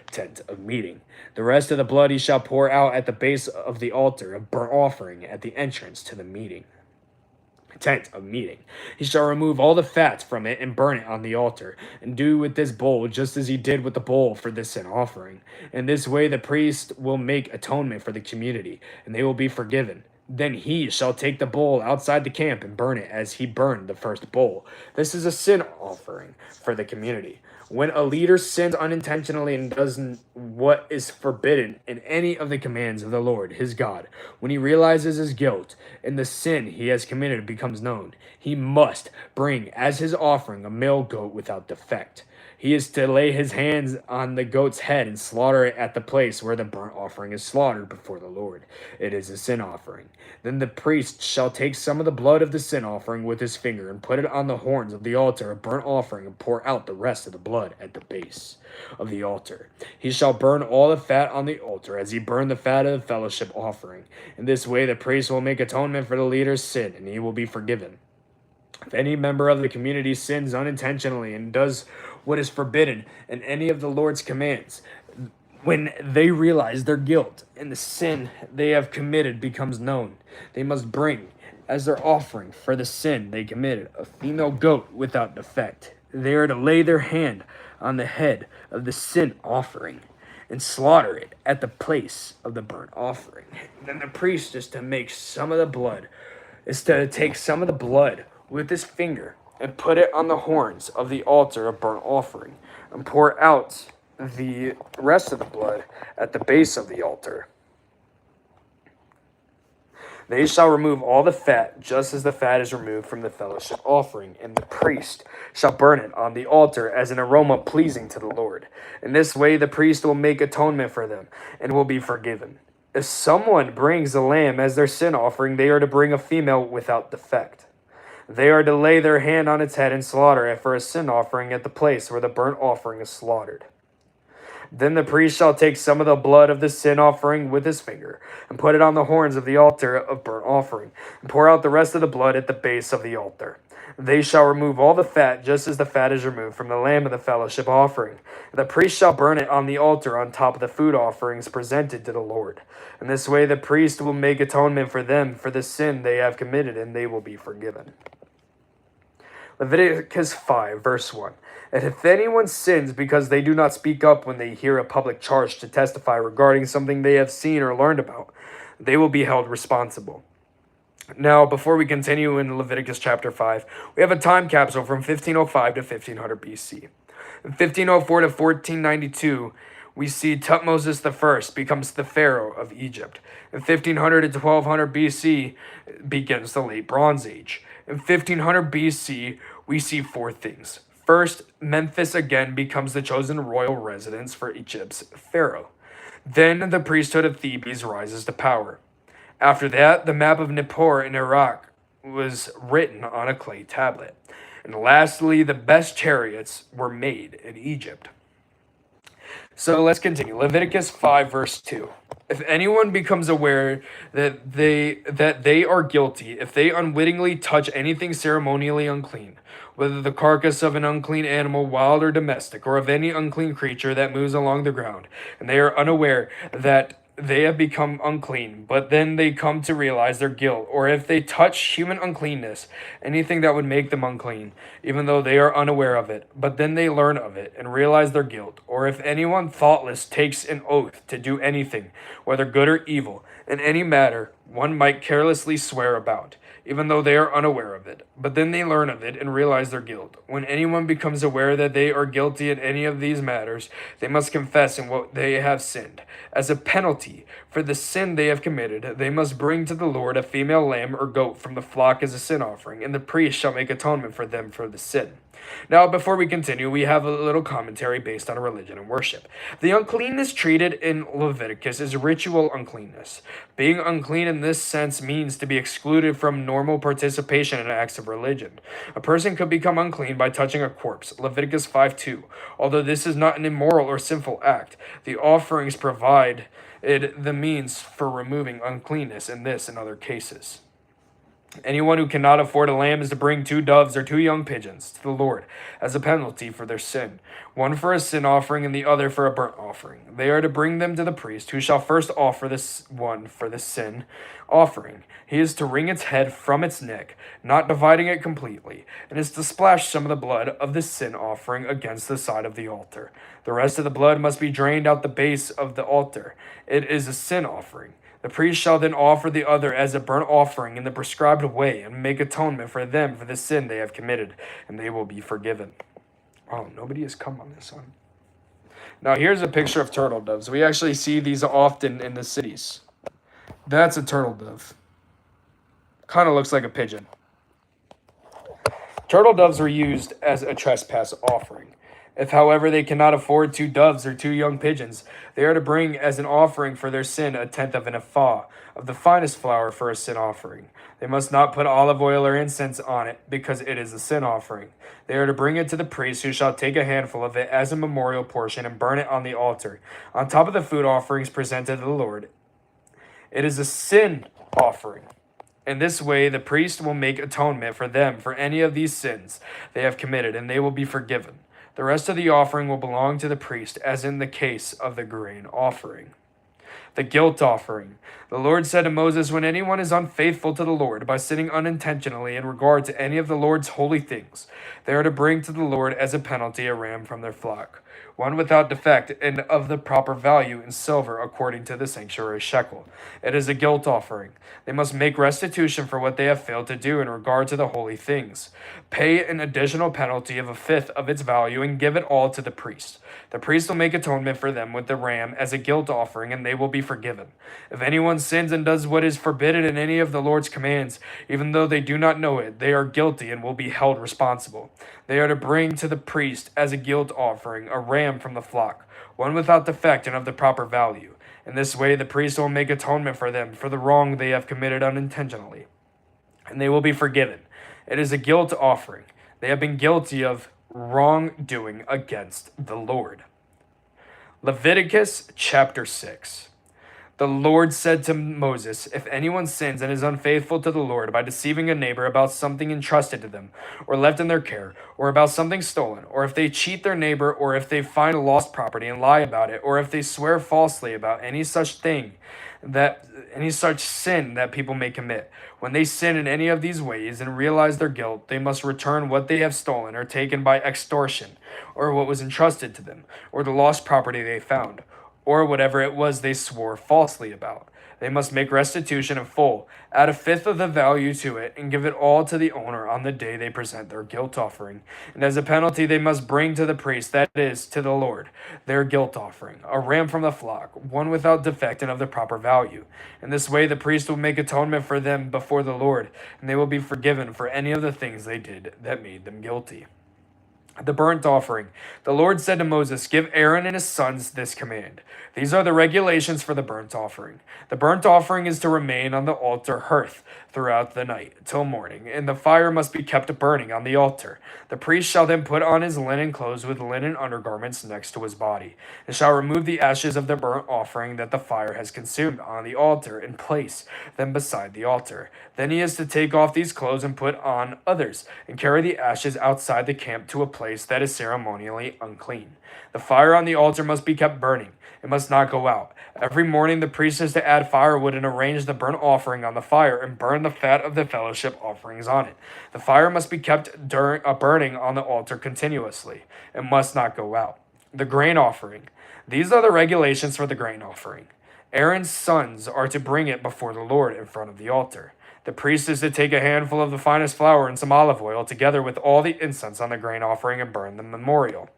tent of meeting. The rest of the blood he shall pour out at the base of the altar of burnt offering at the entrance to the tent of meeting. He shall remove all the fat from it and burn it on the altar, and do with this bowl just as he did with the bowl for the sin offering. In this way the priest will make atonement for the community, and they will be forgiven. Then he shall take the bull outside the camp and burn it as he burned the first bull. This is a sin offering for the community. When a leader sins unintentionally and does what is forbidden in any of the commands of the Lord his God, when he realizes his guilt and the sin he has committed becomes known, he must bring as his offering a male goat without defect. He is to lay his hands on the goat's head and slaughter it at the place where the burnt offering is slaughtered before the Lord. It is a sin offering. Then the priest shall take some of the blood of the sin offering with his finger and put it on the horns of the altar of burnt offering and pour out the rest of the blood at the base of the altar. He shall burn all the fat on the altar as he burned the fat of the fellowship offering. In this way the priest will make atonement for the leader's sin, and he will be forgiven. If any member of the community sins unintentionally and does what is forbidden in any of the Lord's commands, when they realize their guilt and the sin they have committed becomes known, they must bring as their offering for the sin they committed a female goat without defect. They are to lay their hand on the head of the sin offering and slaughter it at the place of the burnt offering. Then the priest is to take some of the blood with his finger and put it on the horns of the altar of burnt offering, and pour out the rest of the blood at the base of the altar. They shall remove all the fat, just as the fat is removed from the fellowship offering, and the priest shall burn it on the altar as an aroma pleasing to the Lord. In this way the priest will make atonement for them, and will be forgiven. If someone brings a lamb as their sin offering, they are to bring a female without defect. They are to lay their hand on its head and slaughter it for a sin offering at the place where the burnt offering is slaughtered. Then the priest shall take some of the blood of the sin offering with his finger, and put it on the horns of the altar of burnt offering, and pour out the rest of the blood at the base of the altar. They shall remove all the fat, just as the fat is removed from the lamb of the fellowship offering. The priest shall burn it on the altar on top of the food offerings presented to the Lord. In this way the priest will make atonement for them for the sin they have committed, and they will be forgiven. Leviticus 5, verse 1. And if anyone sins because they do not speak up when they hear a public charge to testify regarding something they have seen or learned about, they will be held responsible. Now, before we continue in Leviticus chapter 5, we have a time capsule from 1505 to 1500 BC. In 1504 to 1492, we see Tutmosis I becomes the Pharaoh of Egypt. In 1500 to 1200 BC begins the Late Bronze Age. In 1500 BC, we see 4 things. First, Memphis again becomes the chosen royal residence for Egypt's pharaoh. Then the priesthood of Thebes rises to power. After that, the map of Nippur in Iraq was written on a clay tablet. And lastly, the best chariots were made in Egypt. So let's continue. Leviticus 5, verse 2. If anyone becomes aware that they are guilty, if they unwittingly touch anything ceremonially unclean, whether the carcass of an unclean animal, wild or domestic, or of any unclean creature that moves along the ground, and they are unaware that they have become unclean, but then they come to realize their guilt, or if they touch human uncleanness, anything that would make them unclean, even though they are unaware of it, but then they learn of it and realize their guilt, or if anyone thoughtless takes an oath to do anything, whether good or evil, in any matter one might carelessly swear about, even though they are unaware of it, but then they learn of it and realize their guilt. When anyone becomes aware that they are guilty in any of these matters, they must confess in what they have sinned. As a penalty for the sin they have committed, they must bring to the Lord a female lamb or goat from the flock as a sin offering, and the priest shall make atonement for them for the sin. Now, before we continue, we have a little commentary based on religion and worship. The uncleanness treated in Leviticus is ritual uncleanness. Being unclean in this sense means to be excluded from normal participation in acts of religion. A person could become unclean by touching a corpse, Leviticus 5:2. Although this is not an immoral or sinful act, the offerings provide the means for removing uncleanness in this and other cases. Anyone who cannot afford a lamb is to bring 2 doves or 2 young pigeons to the Lord as a penalty for their sin, one for a sin offering and the other for a burnt offering. They are to bring them to the priest, who shall first offer this one for the sin offering. He is to wring its head from its neck, not dividing it completely, and is to splash some of the blood of the sin offering against the side of the altar. The rest of the blood must be drained out the base of the altar. It is a sin offering. The priest shall then offer the other as a burnt offering in the prescribed way and make atonement for them for the sin they have committed, and they will be forgiven. Oh, nobody has come on this one. Now, here's a picture of turtle doves. We actually see these often in the cities. That's a turtle dove. Kind of looks like a pigeon. Turtle doves were used as a trespass offering. If, however, they cannot afford 2 doves or 2 young pigeons, they are to bring as an offering for their sin 1/10 of an ephah of the finest flour for a sin offering. They must not put olive oil or incense on it, because it is a sin offering. They are to bring it to the priest, who shall take a handful of it as a memorial portion and burn it on the altar, on top of the food offerings presented to the Lord. It is a sin offering. In this way, the priest will make atonement for them for any of these sins they have committed, and they will be forgiven. The rest of the offering will belong to the priest, as in the case of the grain offering. The guilt offering. The Lord said to Moses, when anyone is unfaithful to the Lord by sinning unintentionally in regard to any of the Lord's holy things, they are to bring to the Lord as a penalty a ram from their flock, one without defect and of the proper value in silver according to the sanctuary shekel. It is a guilt offering. They must make restitution for what they have failed to do in regard to the holy things. Pay an additional penalty of 1/5 of its value and give it all to the priest. The priest will make atonement for them with the ram as a guilt offering, and they will be forgiven. If anyone sins and does what is forbidden in any of the Lord's commands, even though they do not know it, they are guilty and will be held responsible. They are to bring to the priest as a guilt offering a ram from the flock, one without defect and of the proper value. In this way, the priest will make atonement for them for the wrong they have committed unintentionally, and they will be forgiven. It is a guilt offering. They have been guilty of wrongdoing against the Lord. Leviticus chapter 6. The Lord said to Moses, if anyone sins and is unfaithful to the Lord by deceiving a neighbor about something entrusted to them or left in their care, or about something stolen, or if they cheat their neighbor, or if they find lost property and lie about it, or if they swear falsely about any such sin that people may commit, when they sin in any of these ways and realize their guilt, they must return what they have stolen or taken by extortion, or what was entrusted to them, or the lost property they found, or whatever it was they swore falsely about. They must make restitution in full, add 1/5 of the value to it, and give it all to the owner on the day they present their guilt offering. And as a penalty, they must bring to the priest, that is, to the Lord, their guilt offering, a ram from the flock, one without defect and of the proper value. In this way, the priest will make atonement for them before the Lord, and they will be forgiven for any of the things they did that made them guilty. The burnt offering. The Lord said to Moses, give Aaron and his sons this command. These are the regulations for the burnt offering. The burnt offering is to remain on the altar hearth throughout the night till morning, and the fire must be kept burning on the altar. The priest shall then put on his linen clothes with linen undergarments next to his body, and shall remove the ashes of the burnt offering that the fire has consumed on the altar and place them beside the altar. Then he is to take off these clothes and put on others, and carry the ashes outside the camp to a place place that is ceremonially unclean. The fire on the altar must be kept burning. It must not go out. Every morning the priest is to add firewood and arrange the burnt offering on the fire and burn the fat of the fellowship offerings on it. The fire must be kept burning on the altar continuously. It must not go out. The grain offering. These are the regulations for the grain offering. Aaron's sons are to bring it before the Lord in front of the altar. The priest is to take a handful of the finest flour and some olive oil, together with all the incense on the grain offering, and burn the memorial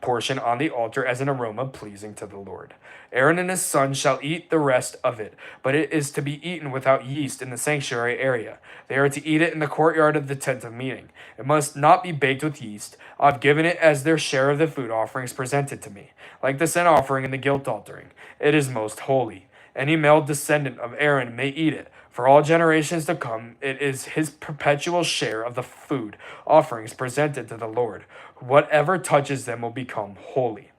portion on the altar as an aroma pleasing to the Lord. Aaron and his sons shall eat the rest of it, but it is to be eaten without yeast in the sanctuary area. They are to eat it in the courtyard of the tent of meeting. It must not be baked with yeast. I've given it as their share of the food offerings presented to me, like the sin offering and the guilt offering. It is most holy. Any male descendant of Aaron may eat it. For all generations to come, it is his perpetual share of the food offerings presented to the Lord. Whatever touches them will become holy.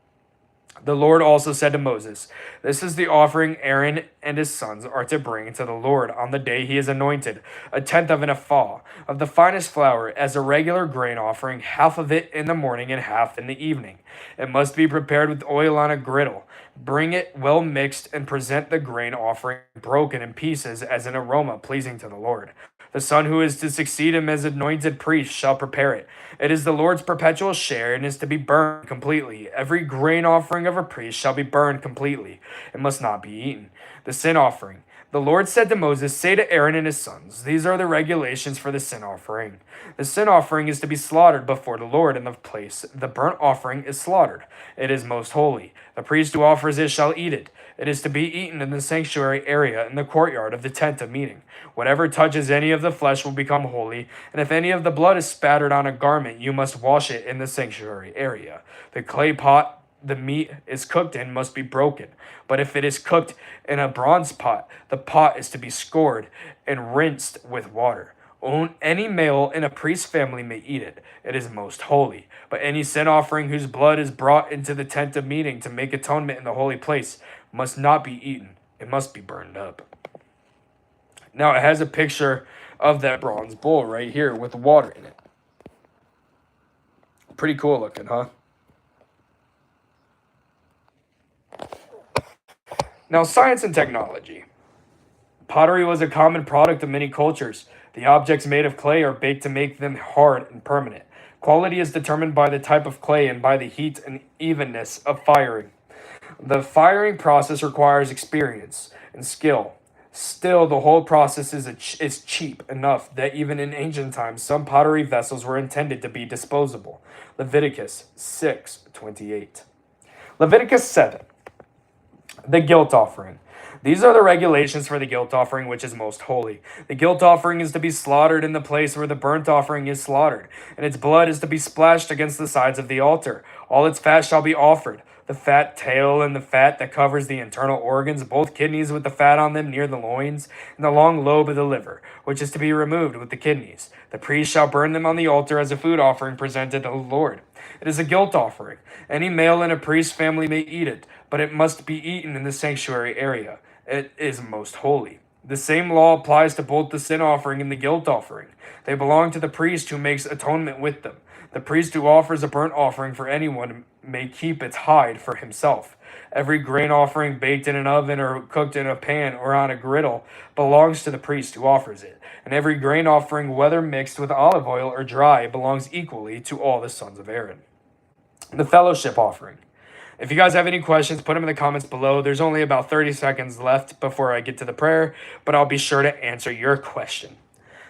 The Lord also said to Moses, "This is the offering Aaron and his sons are to bring to the Lord on the day he is anointed, a tenth of an ephah of the finest flour as a regular grain offering, half of it in the morning and half in the evening. It must be prepared with oil on a griddle. Bring it well mixed and present the grain offering broken in pieces as an aroma pleasing to the Lord. The son who is to succeed him as anointed priest shall prepare it. It is the Lord's perpetual share and is to be burned completely. Every grain offering of a priest shall be burned completely. It must not be eaten. The sin offering. The Lord said to Moses, "Say to Aaron and his sons, these are the regulations for the sin offering. The sin offering is to be slaughtered before the Lord in the place the burnt offering is slaughtered. It is most holy. The priest who offers it shall eat it. It is to be eaten in the sanctuary area in the courtyard of the tent of meeting. Whatever touches any of the flesh will become holy, and if any of the blood is spattered on a garment, you must wash it in the sanctuary area. The clay pot the meat is cooked in must be broken, but if it is cooked in a bronze pot, the pot is to be scoured and rinsed with water. Any male in a priest's family may eat it. It is most holy. But any sin offering whose blood is brought into the tent of meeting to make atonement in the holy place must not be eaten. It must be burned up." Now it has a picture of that bronze bowl right here with water in it. Pretty cool looking, huh? Now, science and technology. Pottery was a common product of many cultures. The objects made of clay are baked to make them hard and permanent. Quality is determined by the type of clay and by the heat and evenness of firing. The firing process requires experience and skill. Still, the whole process is cheap enough that even in ancient times, some pottery vessels were intended to be disposable. Leviticus 6:28. Leviticus 7. The guilt offering. These are the regulations for the guilt offering, which is most holy. The guilt offering is to be slaughtered in the place where the burnt offering is slaughtered, and its blood is to be splashed against the sides of the altar. All its fat shall be offered, the fat tail and the fat that covers the internal organs, both kidneys with the fat on them near the loins, and the long lobe of the liver, which is to be removed with the kidneys. The priest shall burn them on the altar as a food offering presented to the Lord. It is a guilt offering. Any male in a priest's family may eat it, but it must be eaten in the sanctuary area. It is most holy. The same law applies to both the sin offering and the guilt offering. They belong to the priest who makes atonement with them. The priest who offers a burnt offering for anyone may keep its hide for himself. Every grain offering baked in an oven or cooked in a pan or on a griddle belongs to the priest who offers it. And every grain offering, whether mixed with olive oil or dry, belongs equally to all the sons of Aaron. The fellowship offering. If you guys have any questions, put them in the comments below. There's only about 30 seconds left before I get to the prayer, but I'll be sure to answer your question.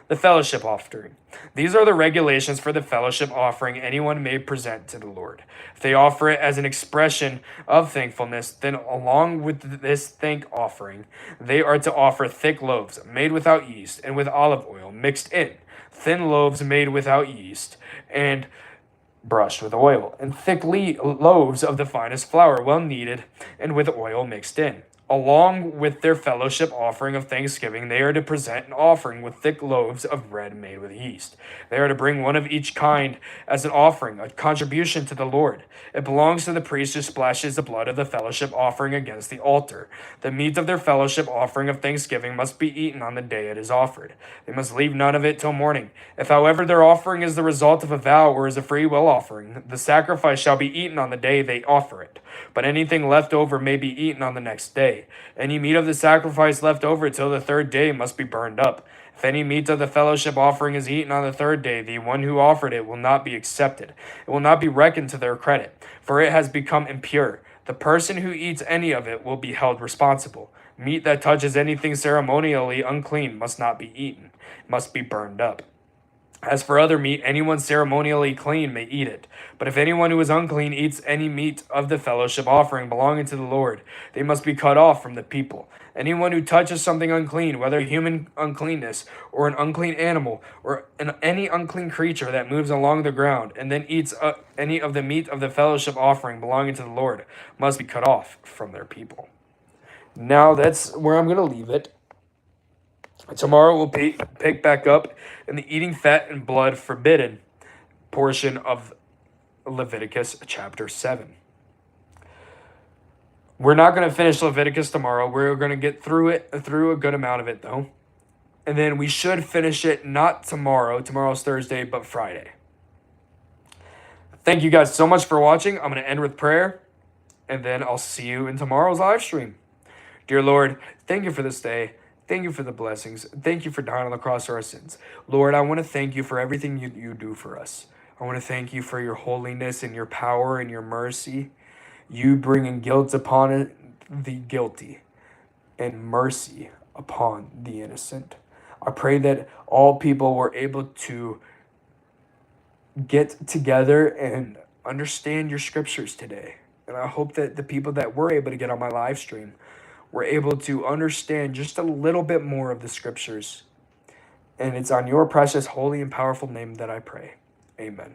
The fellowship offering. These are the regulations for the fellowship offering anyone may present to the Lord. If they offer it as an expression of thankfulness, then along with this thank offering, they are to offer thick loaves made without yeast and with olive oil mixed in, thin loaves made without yeast and brushed with oil, and thick loaves of the finest flour, well kneaded and with oil mixed in. Along with their fellowship offering of thanksgiving, they are to present an offering with thick loaves of bread made with yeast. They are to bring one of each kind as an offering, a contribution to the Lord. It belongs to the priest who splashes the blood of the fellowship offering against the altar. The meat of their fellowship offering of thanksgiving must be eaten on the day it is offered. They must leave none of it till morning. If, however, their offering is the result of a vow or is a free will offering, the sacrifice shall be eaten on the day they offer it. But anything left over may be eaten on the next day. Any meat of the sacrifice left over till the third day must be burned up. If any meat of the fellowship offering is eaten on the third day, the one who offered it will not be accepted. It will not be reckoned to their credit, for it has become impure. The person who eats any of it will be held responsible. Meat that touches anything ceremonially unclean must not be eaten. It must be burned up. As for other meat, anyone ceremonially clean may eat it. But if anyone who is unclean eats any meat of the fellowship offering belonging to the Lord, they must be cut off from the people. Anyone who touches something unclean, whether human uncleanness, or an unclean animal, or any unclean creature that moves along the ground, and then eats any of the meat of the fellowship offering belonging to the Lord, must be cut off from their people. Now that's where I'm going to leave it. Tomorrow we'll pick back up in the eating fat and blood forbidden portion of Leviticus chapter 7. We're not going to finish Leviticus tomorrow. We're going to get through a good amount of it though. And then we should finish it not tomorrow. Tomorrow's Thursday, but Friday. Thank you guys so much for watching. I'm going to end with prayer, and then I'll see you in tomorrow's live stream. Dear Lord, thank you for this day. Thank you for the blessings. Thank you for dying on the cross for our sins. Lord, I want to thank you for everything you do for us. I want to thank you for your holiness and your power and your mercy. You bringing guilt upon the guilty and mercy upon the innocent. I pray that all people were able to get together and understand your scriptures today. And I hope that the people that were able to get on my live stream were able to understand just a little bit more of the scriptures. And it's on your precious, holy, and powerful name that I pray. Amen.